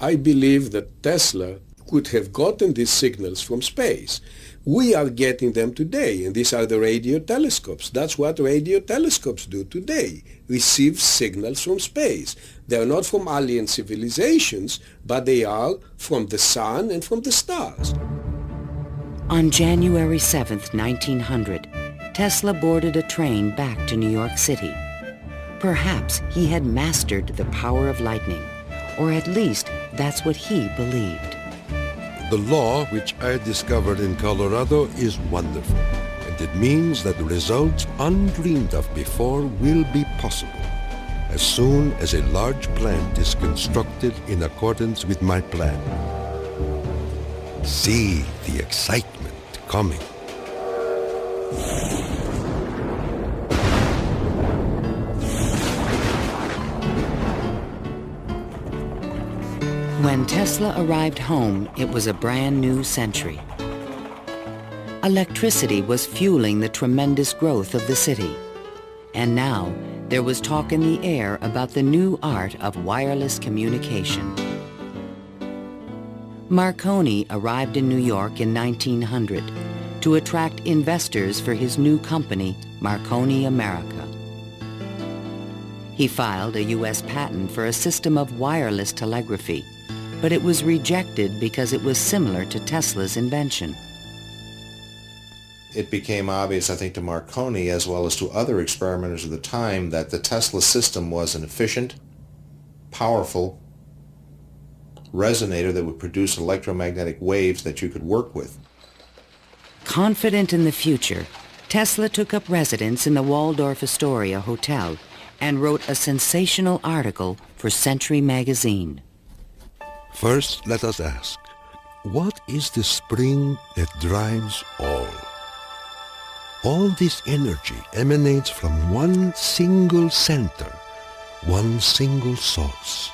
I believe that Tesla could have gotten these signals from space. We are getting them today, and these are the radio telescopes. That's what radio telescopes do today, receive signals from space. They are not from alien civilizations, but they are from the sun and from the stars. On January 7th, 1900, Tesla boarded a train back to New York City. Perhaps he had mastered the power of lightning, or at least that's what he believed. The law which I discovered in Colorado is wonderful, and it means that results undreamed of before will be possible. as soon as a large plant is constructed in accordance with my plan. See the excitement coming. When Tesla arrived home, it was a brand new century. Electricity was fueling the tremendous growth of the city. And now, there was talk in the air about the new art of wireless communication. Marconi arrived in New York in 1900 to attract investors for his new company, Marconi America. He filed a U.S. patent for a system of wireless telegraphy, but it was rejected because it was similar to Tesla's invention. It became obvious, I think, to Marconi as well as to other experimenters of the time that the Tesla system was an efficient, powerful resonator that would produce electromagnetic waves that you could work with. Confident in the future, Tesla took up residence in the Waldorf Astoria Hotel and wrote a sensational article for Century magazine. First, let us ask, what is the spring that drives all? All this energy emanates from one single center, one single source,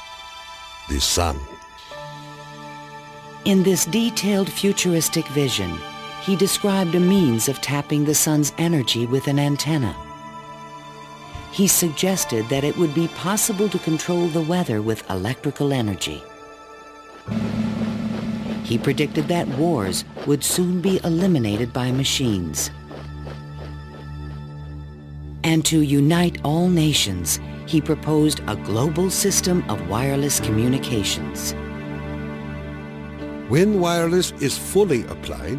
the sun. In this detailed futuristic vision, he described a means of tapping the sun's energy with an antenna. He suggested that it would be possible to control the weather with electrical energy. He predicted that wars would soon be eliminated by machines. And to unite all nations, he proposed a global system of wireless communications. When wireless is fully applied,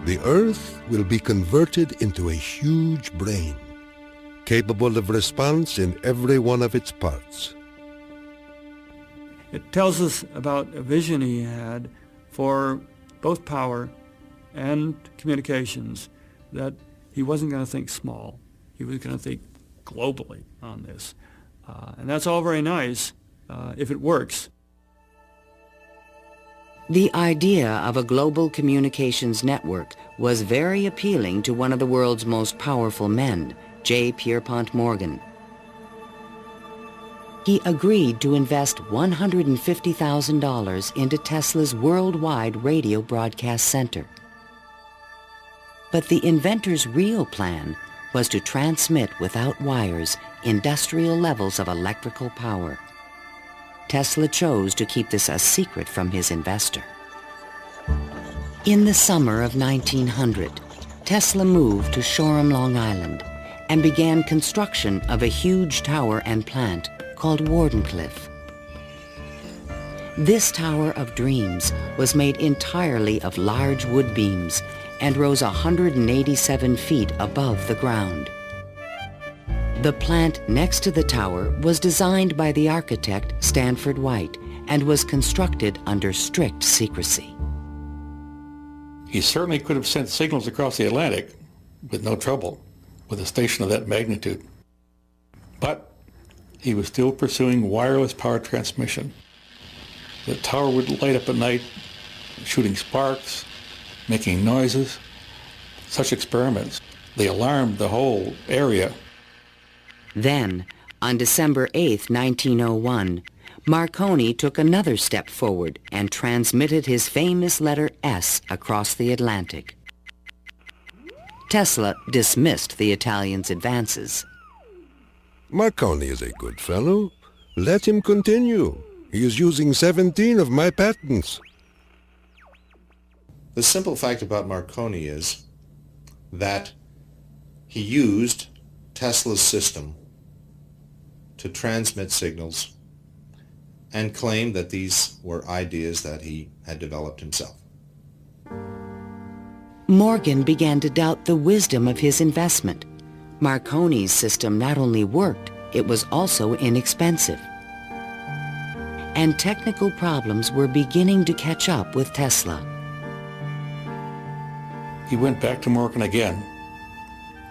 the Earth will be converted into a huge brain, capable of response in every one of its parts. It tells us about a vision he had for both power and communications, that he wasn't going to think small. He was going to think globally on this. And that's all very nice if it works. The idea of a global communications network was very appealing to one of the world's most powerful men, J. Pierpont Morgan. He agreed to invest $150,000 into Tesla's worldwide radio broadcast center. But the inventor's real plan was to transmit without wires industrial levels of electrical power. Tesla chose to keep this a secret from his investor. In the summer of 1900, Tesla moved to Shoreham, Long Island, and began construction of a huge tower and plant called Wardenclyffe. This Tower of Dreams was made entirely of large wood beams and rose 187 feet above the ground. The plant next to the tower was designed by the architect Stanford White and was constructed under strict secrecy. He certainly could have sent signals across the Atlantic with no trouble with a station of that magnitude. But he was still pursuing wireless power transmission. The tower would light up at night, shooting sparks, making noises. Such experiments, they alarmed the whole area. Then, on December 8, 1901, Marconi took another step forward and transmitted his famous letter S across the Atlantic. Tesla dismissed the Italian's advances. Marconi is a good fellow. Let him continue. He is using 17 of my patents. The simple fact about Marconi is that he used Tesla's system to transmit signals and claimed that these were ideas that he had developed himself. Morgan began to doubt the wisdom of his investment. Marconi's system not only worked, it was also inexpensive. And technical problems were beginning to catch up with Tesla. He went back to Morgan again,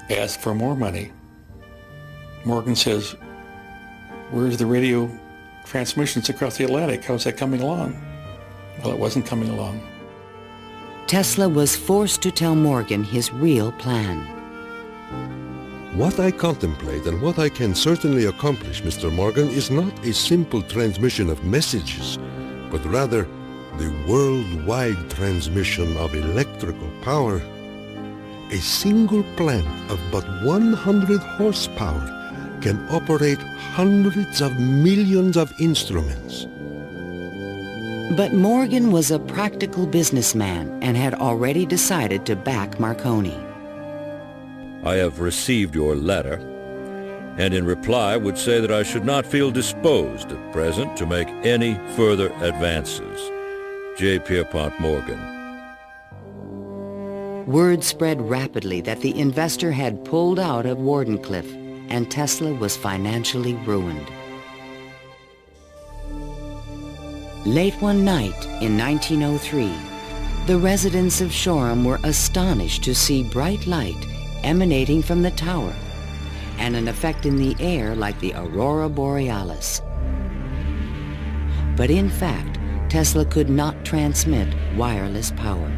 asked for more money. Morgan says, Where's the radio transmissions across the Atlantic? How's that coming along? Well, it wasn't coming along. Tesla was forced to tell Morgan his real plan. What I contemplate and what I can certainly accomplish, Mr. Morgan, is not a simple transmission of messages, but rather the worldwide transmission of electrical power. A single plant of but 100 horsepower can operate hundreds of millions of instruments. But Morgan was a practical businessman and had already decided to back Marconi. I have received your letter, and in reply would say that I should not feel disposed at present to make any further advances. J. Pierpont Morgan. Word spread rapidly that the investor had pulled out of Wardenclyffe, and Tesla was financially ruined. Late one night in 1903, the residents of Shoreham were astonished to see bright light emanating from the tower, and an effect in the air like the aurora borealis. But in fact, Tesla could not transmit wireless power.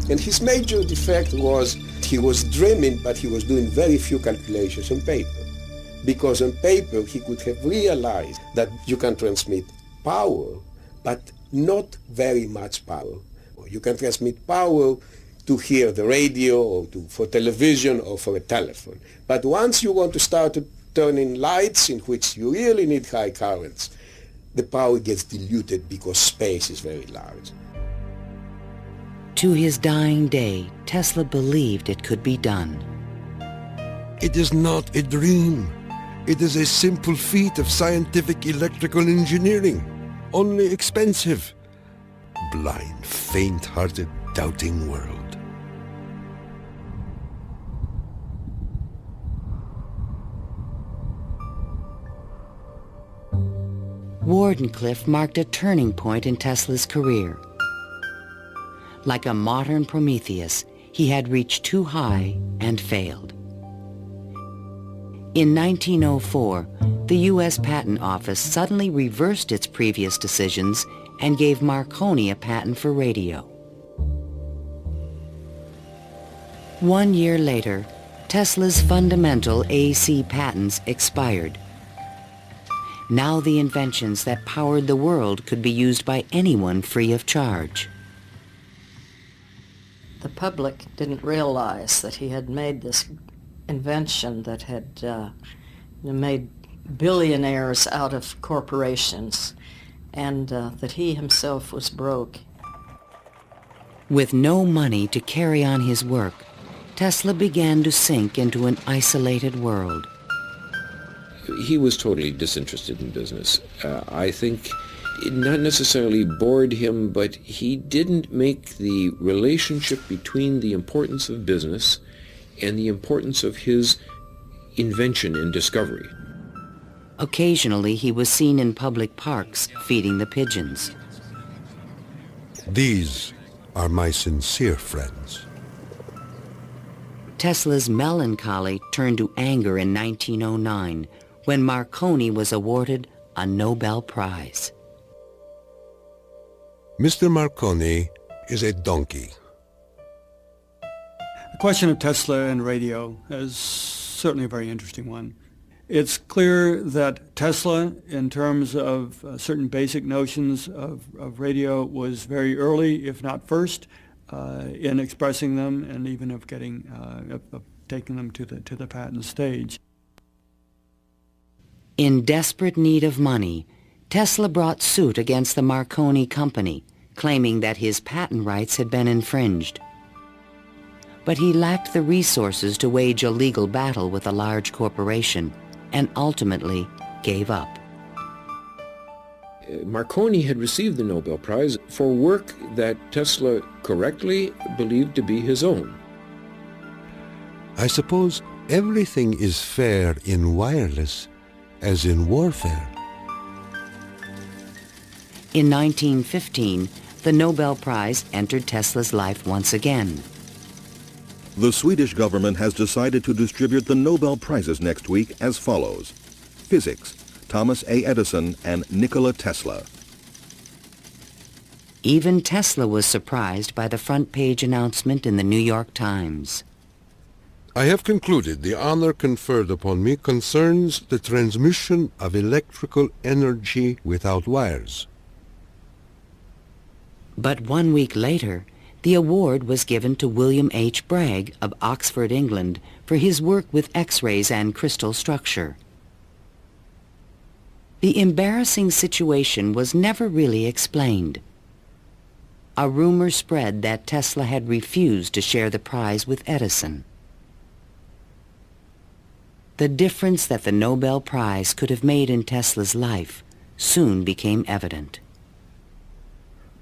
And his major defect was he was dreaming, but he was doing very few calculations on paper. Because on paper he could have realized that you can transmit power, but not very much power. You can transmit power to hear the radio or for television or for a telephone. But once you want to start turning lights in which you really need high currents, the power gets diluted because space is very large. To his dying day, Tesla believed it could be done. It is not a dream. It is a simple feat of scientific electrical engineering, only expensive. Blind, faint-hearted, doubting world. Wardenclyffe marked a turning point in Tesla's career. Like a modern Prometheus, he had reached too high and failed. In 1904, the U.S. Patent Office suddenly reversed its previous decisions and gave Marconi a patent for radio. 1 year later, Tesla's fundamental AC patents expired. Now the inventions that powered the world could be used by anyone free of charge. The public didn't realize that he had made this invention that had made billionaires out of corporations, and that he himself was broke. With no money to carry on his work, Tesla began to sink into an isolated world. He was totally disinterested in business. I think it not necessarily bored him, but he didn't make the relationship between the importance of business and the importance of his invention and discovery. Occasionally, he was seen in public parks feeding the pigeons. These are my sincere friends. Tesla's melancholy turned to anger in 1909 when Marconi was awarded a Nobel Prize. Mr. Marconi is a donkey. The question of Tesla and radio is certainly a very interesting one. It's clear that Tesla, in terms of certain basic notions of radio, was very early, if not first, in expressing them and even of getting of taking them to the patent stage. In desperate need of money, Tesla brought suit against the Marconi company, claiming that his patent rights had been infringed. But he lacked the resources to wage a legal battle with a large corporation, and ultimately gave up. Marconi had received the Nobel Prize for work that Tesla correctly believed to be his own. I suppose everything is fair in wireless as in warfare. In 1915, the Nobel Prize entered Tesla's life once again. The Swedish government has decided to distribute the Nobel Prizes next week as follows: Physics, Thomas A. Edison and Nikola Tesla. Even Tesla was surprised by the front-page announcement in the New York Times. I have concluded the honor conferred upon me concerns the transmission of electrical energy without wires. But 1 week later, the award was given to William H. Bragg of Oxford, England, for his work with X-rays and crystal structure. The embarrassing situation was never really explained. A rumor spread that Tesla had refused to share the prize with Edison. The difference that the Nobel Prize could have made in Tesla's life soon became evident.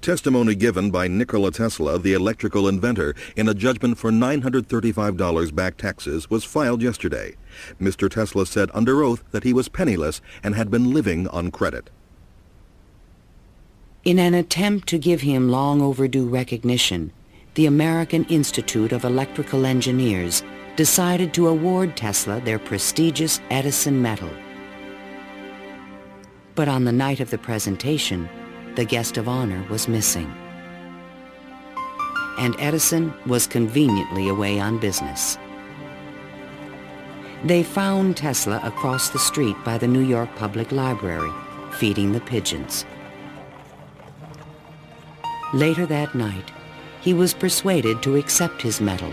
Testimony given by Nikola Tesla, the electrical inventor, in a judgment for $935 back taxes was filed yesterday. Mr. Tesla said under oath that he was penniless and had been living on credit. In an attempt to give him long overdue recognition, the American Institute of Electrical Engineers decided to award Tesla their prestigious Edison Medal. But on the night of the presentation, the guest of honor was missing. And Edison was conveniently away on business. They found Tesla across the street by the New York Public Library, feeding the pigeons. Later that night, he was persuaded to accept his medal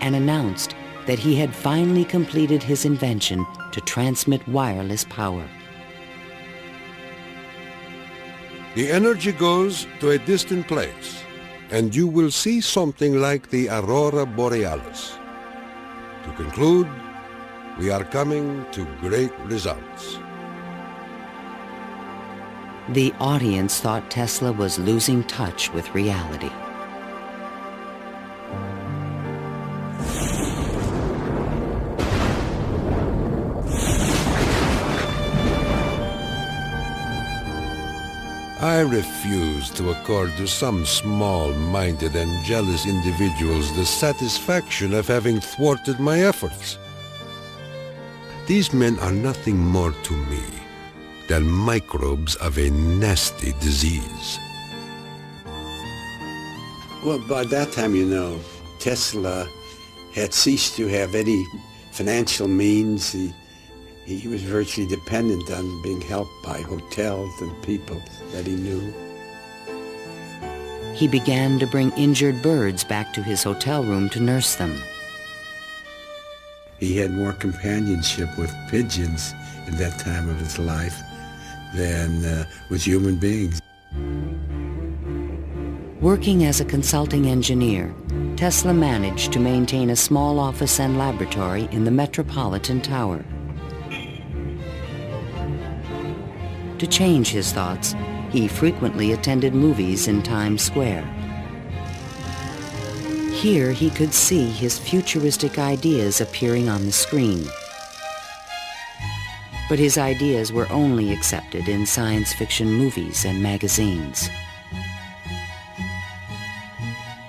and announced that he had finally completed his invention to transmit wireless power. The energy goes to a distant place, and you will see something like the aurora borealis. To conclude, we are coming to great results. The audience thought Tesla was losing touch with reality. I refuse to accord to some small-minded and jealous individuals the satisfaction of having thwarted my efforts. These men are nothing more to me than microbes of a nasty disease. Well, by that time, you know, Tesla had ceased to have any financial means. He was virtually dependent on being helped by hotels and people that he knew. He began to bring injured birds back to his hotel room to nurse them. He had more companionship with pigeons in that time of his life than with human beings. Working as a consulting engineer, Tesla managed to maintain a small office and laboratory in the Metropolitan Tower. To change his thoughts, he frequently attended movies in Times Square. Here he could see his futuristic ideas appearing on the screen. But his ideas were only accepted in science fiction movies and magazines.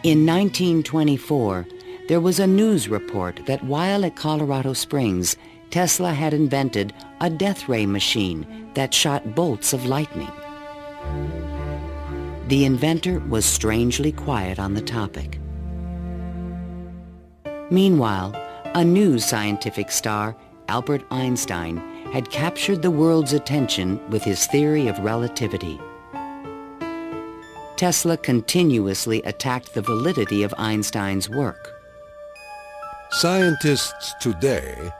In 1924, there was a news report that while at Colorado Springs, Tesla had invented a death ray machine that shot bolts of lightning. The inventor was strangely quiet on the topic. Meanwhile, a new scientific star, Albert Einstein, had captured the world's attention with his theory of relativity. Tesla continuously attacked the validity of Einstein's work. Scientists today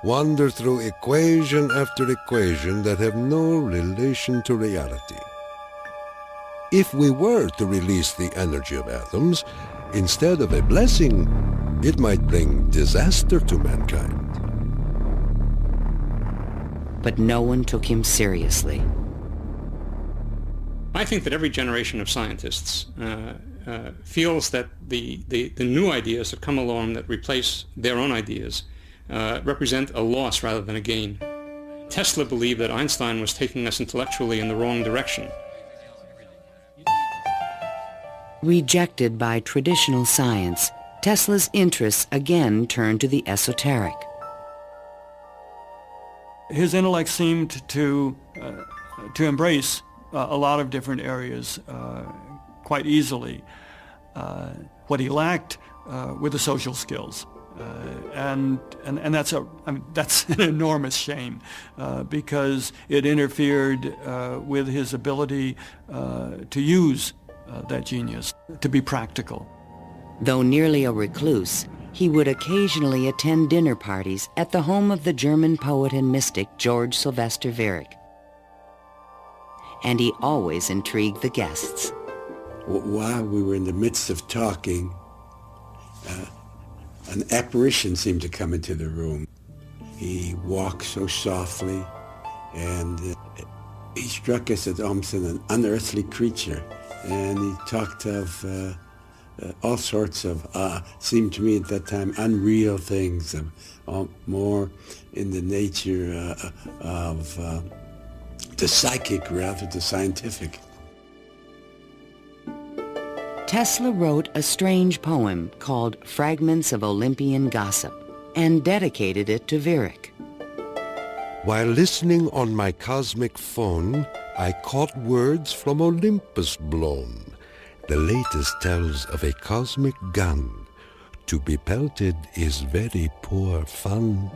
wander through equation after equation that have no relation to reality. If we were to release the energy of atoms, instead of a blessing, it might bring disaster to mankind. But no one took him seriously. I think that every generation of scientists feels that the new ideas that come along that replace their own ideas represent a loss rather than a gain. Tesla believed that Einstein was taking us intellectually in the wrong direction. Rejected by traditional science, Tesla's interests again turned to the esoteric. His intellect seemed to embrace a lot of different areas quite easily. What he lacked were the social skills. And that's an enormous shame because it interfered with his ability to use that genius, to be practical. Though nearly a recluse, he would occasionally attend dinner parties at the home of the German poet and mystic George Sylvester Viereck. And he always intrigued the guests. While we were in the midst of talking, an apparition seemed to come into the room. He walked so softly, and he struck us as almost an unearthly creature. And he talked of all sorts of, seemed to me at that time, unreal things, more in the nature of the psychic rather than the scientific. Tesla wrote a strange poem called Fragments of Olympian Gossip and dedicated it to Viereck. While listening on my cosmic phone, I caught words from Olympus blown. The latest tells of a cosmic gun. To be pelted is very poor fun.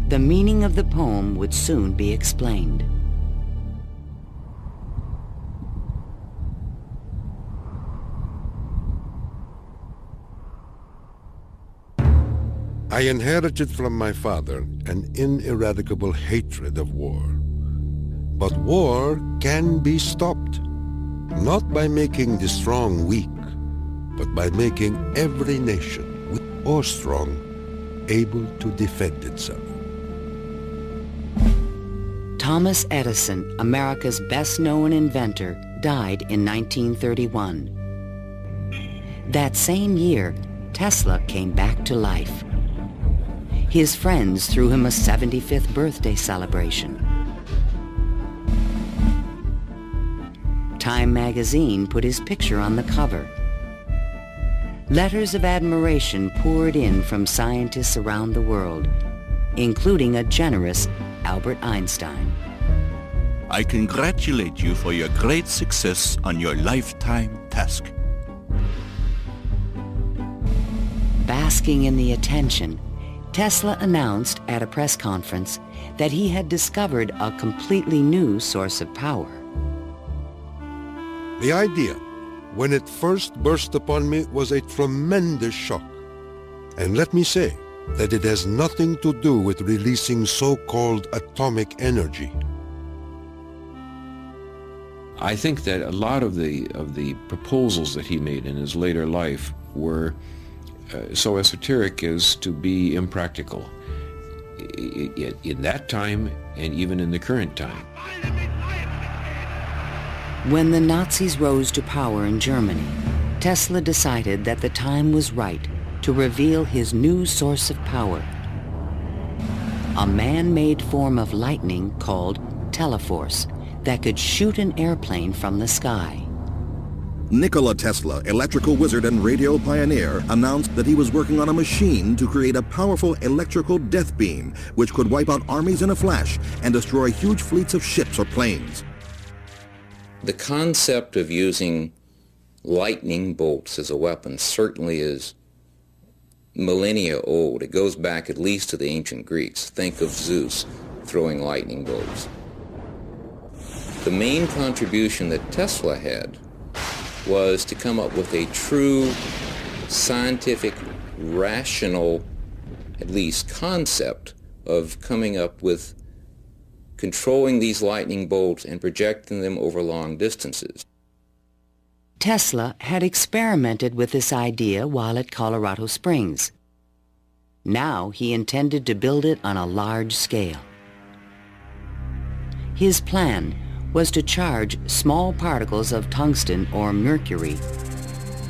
The meaning of the poem would soon be explained. I inherited from my father an ineradicable hatred of war. But war can be stopped, not by making the strong weak, but by making every nation, weak or strong, able to defend itself. Thomas Edison, America's best-known inventor, died in 1931. That same year, Tesla came back to life. His friends threw him a 75th birthday celebration. Time magazine put his picture on the cover. Letters of admiration poured in from scientists around the world, including a generous Albert Einstein. I congratulate you for your great success on your lifetime task. Basking in the attention, Tesla announced at a press conference that he had discovered a completely new source of power. The idea, when it first burst upon me, was a tremendous shock. And let me say that it has nothing to do with releasing so-called atomic energy. I think that a lot of the proposals that he made in his later life were so esoteric as to be impractical in that time and even in the current time. When the Nazis rose to power in Germany, Tesla decided that the time was right to reveal his new source of power, a man-made form of lightning called teleforce that could shoot an airplane from the sky. Nikola Tesla, electrical wizard and radio pioneer, announced that he was working on a machine to create a powerful electrical death beam which could wipe out armies in a flash and destroy huge fleets of ships or planes. The concept of using lightning bolts as a weapon certainly is millennia old. It goes back at least to the ancient Greeks. Think of Zeus throwing lightning bolts. The main contribution that Tesla had was to come up with a true scientific, rational, at least concept of coming up with controlling these lightning bolts and projecting them over long distances. Tesla had experimented with this idea while at Colorado Springs. Now he intended to build it on a large scale. His plan was to charge small particles of tungsten or mercury,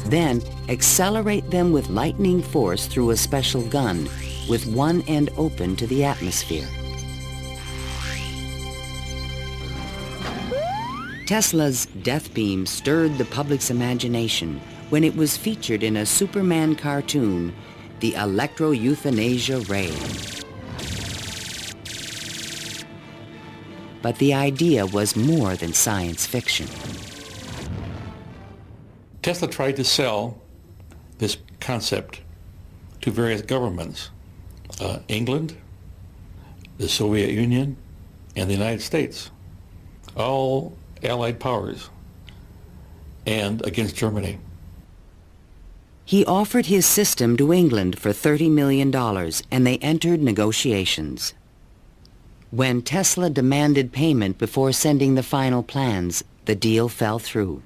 then accelerate them with lightning force through a special gun with one end open to the atmosphere. Tesla's death beam stirred the public's imagination when it was featured in a Superman cartoon, the Electro-Euthanasia Ray. But the idea was more than science fiction. Tesla tried to sell this concept to various governments, England, the Soviet Union, and the United States, all Allied powers, and against Germany. He offered his system to England for $30 million, and they entered negotiations. When Tesla demanded payment before sending the final plans, the deal fell through.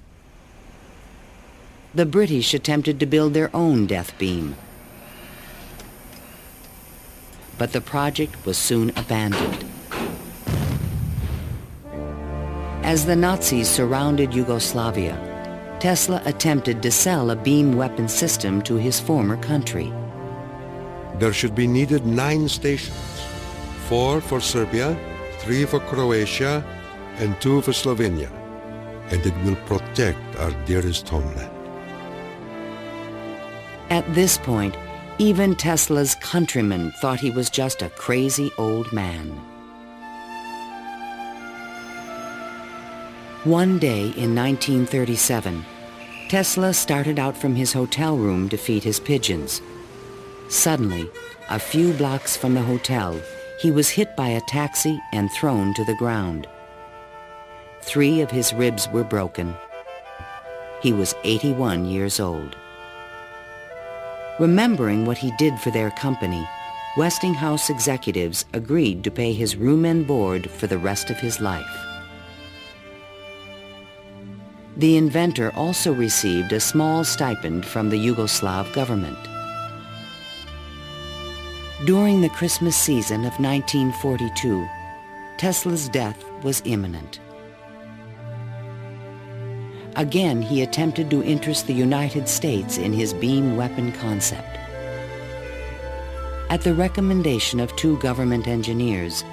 The British attempted to build their own death beam, but the project was soon abandoned. As the Nazis surrounded Yugoslavia, Tesla attempted to sell a beam weapon system to his former country. There should be needed 9 stations, 4 for Serbia, 3 for Croatia, and 2 for Slovenia, and it will protect our dearest homeland. At this point, even Tesla's countrymen thought he was just a crazy old man. One day in 1937, Tesla started out from his hotel room to feed his pigeons. Suddenly, a few blocks from the hotel, he was hit by a taxi and thrown to the ground. 3 of his ribs were broken. He was 81 years old. Remembering what he did for their company, Westinghouse executives agreed to pay his room and board for the rest of his life. The inventor also received a small stipend from the Yugoslav government. During the Christmas season of 1942, Tesla's death was imminent. Again, he attempted to interest the United States in his beam weapon concept. At the recommendation of 2 government engineers,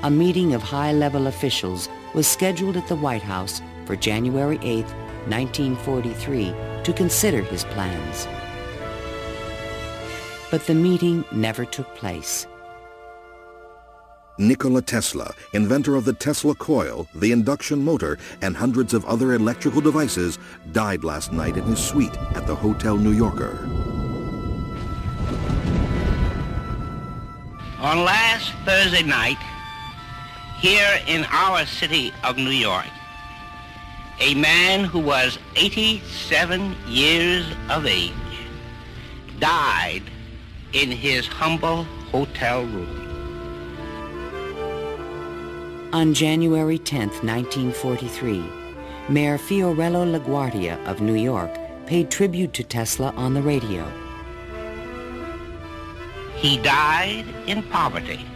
a meeting of high-level officials was scheduled at the White House for January 8, 1943, to consider his plans. But the meeting never took place. Nikola Tesla, inventor of the Tesla coil, the induction motor, and hundreds of other electrical devices, died last night in his suite at the Hotel New Yorker. On last Thursday night, here in our city of New York, a man who was 87 years of age died in his humble hotel room. On January 10, 1943, Mayor Fiorello LaGuardia of New York paid tribute to Tesla on the radio. He died in poverty,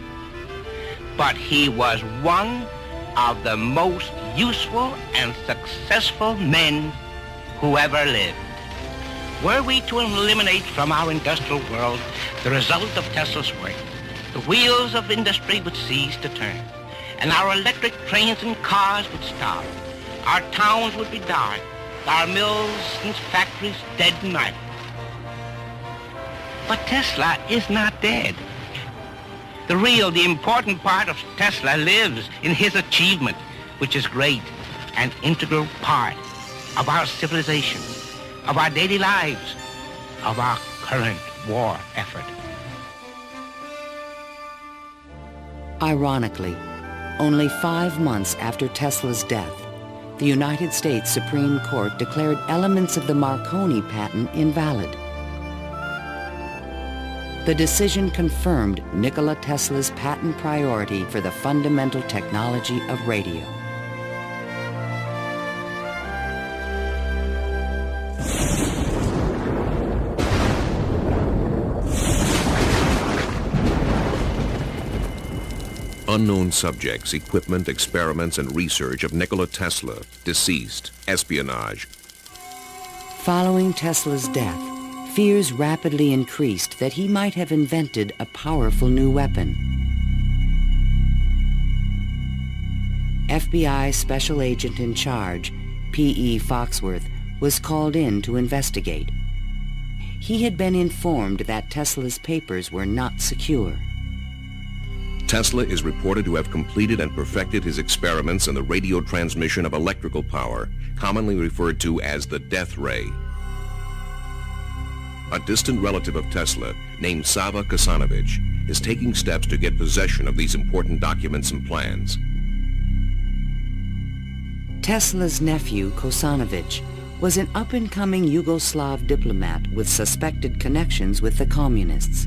but he was one of the most useful and successful men who ever lived. Were we to eliminate from our industrial world the result of Tesla's work, the wheels of industry would cease to turn, and our electric trains and cars would stop. Our towns would be dark, our mills and factories dead and idle. But Tesla is not dead. The important part of Tesla lives in his achievement, which is great, an integral part of our civilization, of our daily lives, of our current war effort. Ironically, only 5 months after Tesla's death, the United States Supreme Court declared elements of the Marconi patent invalid. The decision confirmed Nikola Tesla's patent priority for the fundamental technology of radio. Unknown subjects, equipment, experiments, and research of Nikola Tesla, deceased, espionage. Following Tesla's death, fears rapidly increased that he might have invented a powerful new weapon. FBI Special Agent in Charge, P.E. Foxworth, was called in to investigate. He had been informed that Tesla's papers were not secure. Tesla is reported to have completed and perfected his experiments in the radio transmission of electrical power, commonly referred to as the death ray. A distant relative of Tesla, named Sava Kasanovich, is taking steps to get possession of these important documents and plans. Tesla's nephew, Kosanovich, was an up-and-coming Yugoslav diplomat with suspected connections with the communists.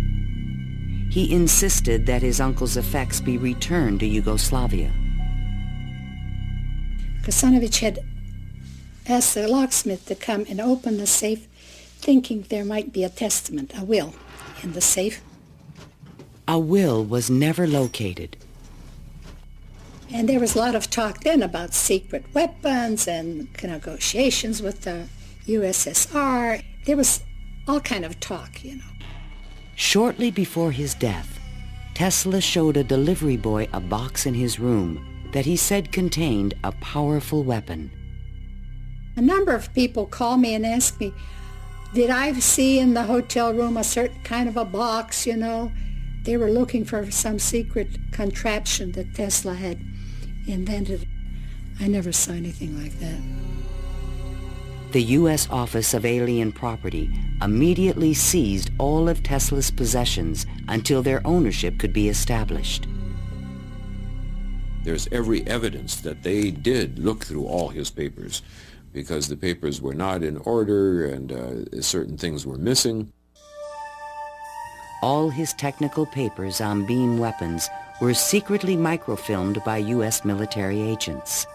He insisted that his uncle's effects be returned to Yugoslavia. Kosanovich had asked the locksmith to come and open the safe, thinking there might be a testament, a will, in the safe. A will was never located. And there was a lot of talk then about secret weapons and negotiations with the USSR. There was all kind of talk, you know. Shortly before his death, Tesla showed a delivery boy a box in his room that he said contained a powerful weapon. A number of people called me and asked me, did I see in the hotel room a certain kind of a box, you know? They were looking for some secret contraption that Tesla had invented. I never saw anything like that. The U.S. Office of Alien Property immediately seized all of Tesla's possessions until their ownership could be established. There's every evidence that they did look through all his papers, because the papers were not in order and certain things were missing. All his technical papers on beam weapons were secretly microfilmed by U.S. military agents.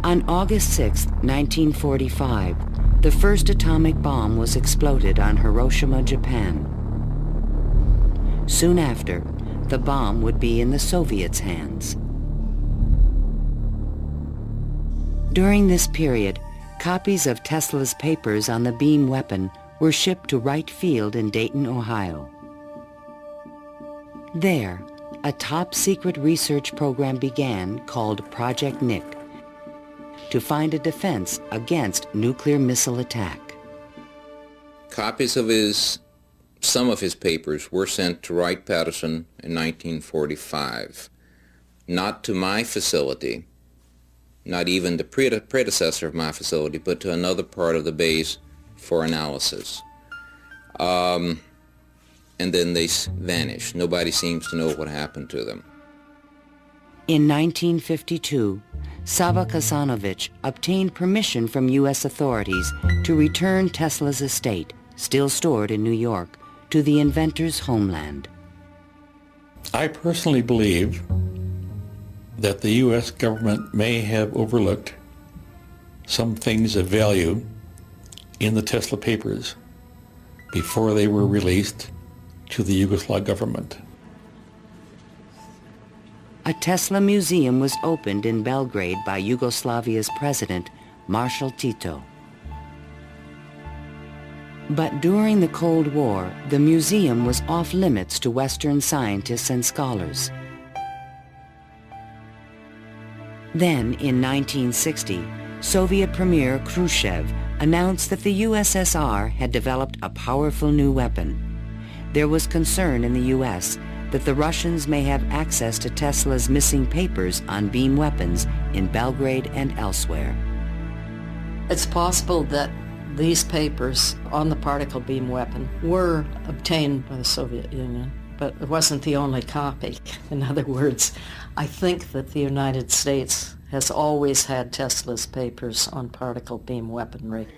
On August 6, 1945, the first atomic bomb was exploded on Hiroshima, Japan. Soon after, the bomb would be in the Soviets' hands. During this period, copies of Tesla's papers on the beam weapon were shipped to Wright Field in Dayton, Ohio. There, a top-secret research program began called Project Nick to find a defense against nuclear missile attack. Copies of some of his papers were sent to Wright-Patterson in 1945, not to my facility, not even the predecessor of my facility, but to another part of the base for analysis. And then they vanished. Nobody seems to know what happened to them. In 1952, Sava Kasanovich obtained permission from U.S. authorities to return Tesla's estate, still stored in New York, to the inventor's homeland. I personally believe that the U.S. government may have overlooked some things of value in the Tesla papers before they were released to the Yugoslav government. A Tesla museum was opened in Belgrade by Yugoslavia's president, Marshal Tito. But during the Cold War, the museum was off limits to Western scientists and scholars. Then, in 1960, Soviet Premier Khrushchev announced that the USSR had developed a powerful new weapon. There was concern in the U.S. that the Russians may have access to Tesla's missing papers on beam weapons in Belgrade and elsewhere. It's possible that these papers on the particle beam weapon were obtained by the Soviet Union, but it wasn't the only copy. In other words, I think that the United States has always had Tesla's papers on particle beam weaponry.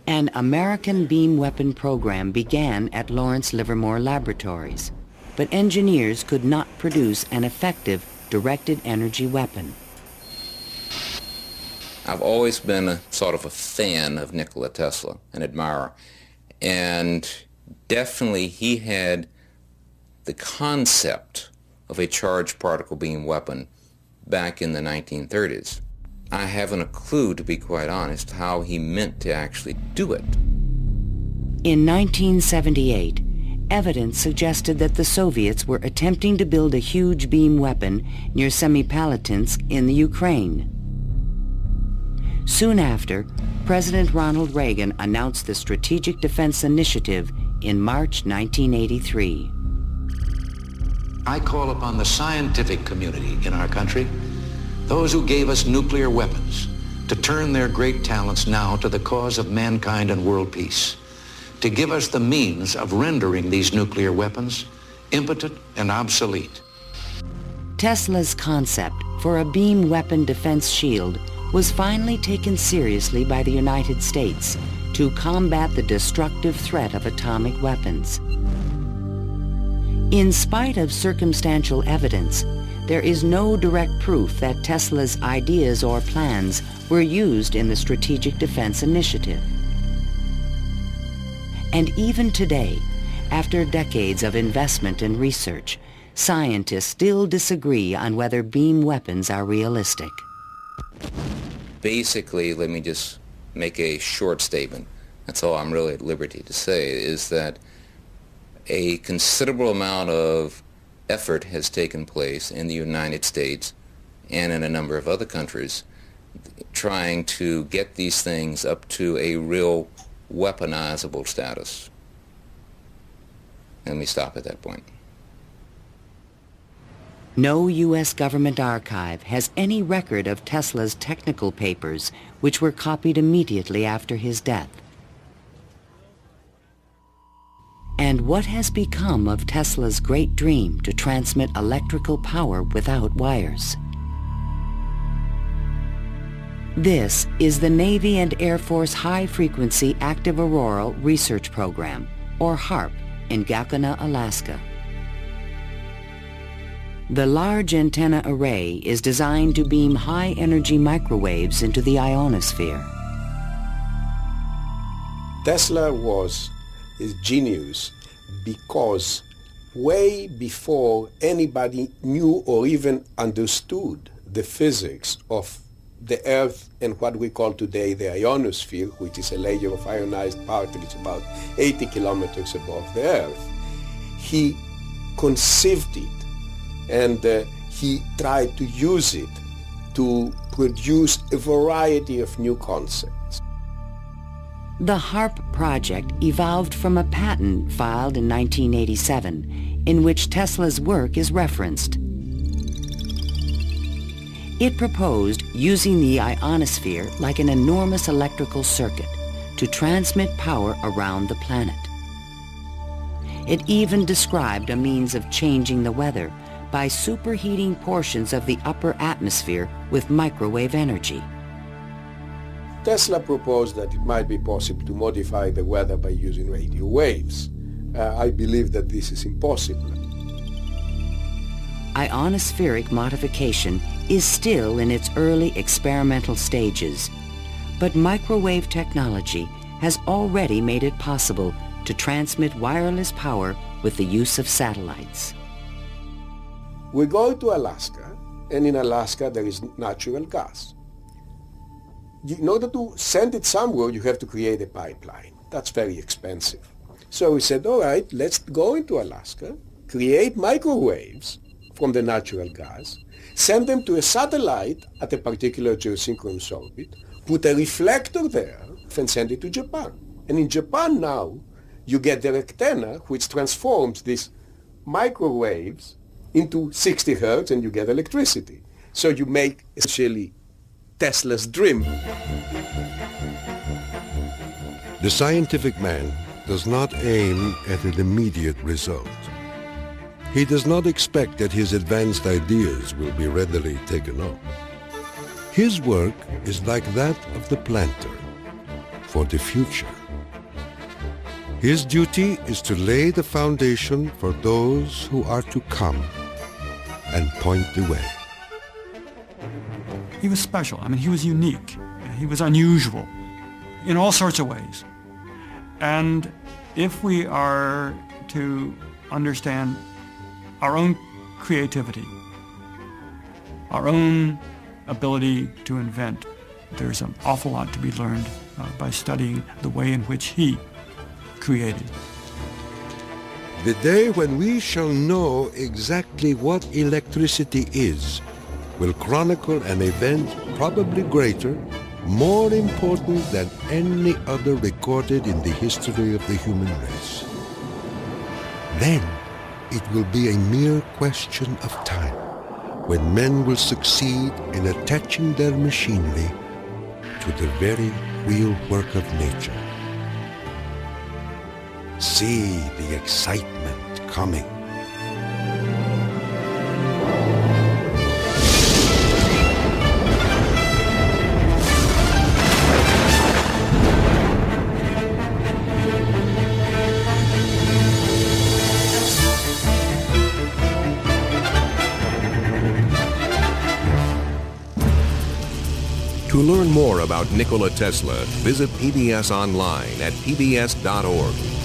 An American beam weapon program began at Lawrence Livermore Laboratories, but engineers could not produce an effective directed energy weapon. I've always been a sort of a fan of Nikola Tesla, an admirer, and definitely he had the concept of a charged particle beam weapon back in the 1930s. I haven't a clue, to be quite honest, how he meant to actually do it. In 1978, evidence suggested that the Soviets were attempting to build a huge beam weapon near Semipalatinsk in the Ukraine. Soon after, President Ronald Reagan announced the Strategic Defense Initiative in March 1983. I call upon the scientific community in our country, those who gave us nuclear weapons, to turn their great talents now to the cause of mankind and world peace, to give us the means of rendering these nuclear weapons impotent and obsolete. Tesla's concept for a beam weapon defense shield was finally taken seriously by the United States to combat the destructive threat of atomic weapons. In spite of circumstantial evidence, there is no direct proof that Tesla's ideas or plans were used in the Strategic Defense Initiative. And even today, after decades of investment and research, scientists still disagree on whether beam weapons are realistic. Basically, let me just make a short statement. That's all I'm really at liberty to say, is that a considerable amount of effort has taken place in the United States and in a number of other countries trying to get these things up to a real weaponizable status. Let me stop at that point. No U.S. government archive has any record of Tesla's technical papers, which were copied immediately after his death. And what has become of Tesla's great dream to transmit electrical power without wires? This is the Navy and Air Force High-Frequency Active Auroral Research Program, or HAARP, in Gakona, Alaska. The large antenna array is designed to beam high-energy microwaves into the ionosphere. Tesla was a genius because way before anybody knew or even understood the physics of the Earth and what we call today the ionosphere, which is a layer of ionized particles about 80 kilometers above the Earth, he conceived it and he tried to use it to produce a variety of new concepts. The HAARP project evolved from a patent filed in 1987 in which Tesla's work is referenced. It proposed using the ionosphere like an enormous electrical circuit to transmit power around the planet. It even described a means of changing the weather by superheating portions of the upper atmosphere with microwave energy. Tesla proposed that it might be possible to modify the weather by using radio waves. I believe that this is impossible. Ionospheric modification is still in its early experimental stages, but microwave technology has already made it possible to transmit wireless power with the use of satellites. We go to Alaska, and in Alaska there is natural gas. In order to send it somewhere, you have to create a pipeline. That's very expensive. So we said, all right, let's go into Alaska, create microwaves from the natural gas, send them to a satellite at a particular geosynchronous orbit, put a reflector there, and send it to Japan. And in Japan now, you get the antenna which transforms these microwaves into 60 hertz and you get electricity. So you make essentially Tesla's dream. The scientific man does not aim at an immediate result. He does not expect that his advanced ideas will be readily taken up. His work is like that of the planter for the future. His duty is to lay the foundation for those who are to come and point the way. He was special. I mean, he was unique. He was unusual in all sorts of ways. And if we are to understand our own creativity, our own ability to invent, there's an awful lot to be learned by studying the way in which he created. The day when we shall know exactly what electricity is will chronicle an event probably greater, more important than any other recorded in the history of the human race. Then it will be a mere question of time when men will succeed in attaching their machinery to the very wheelwork of nature. See the excitement coming. To learn more about Nikola Tesla, visit PBS online at pbs.org.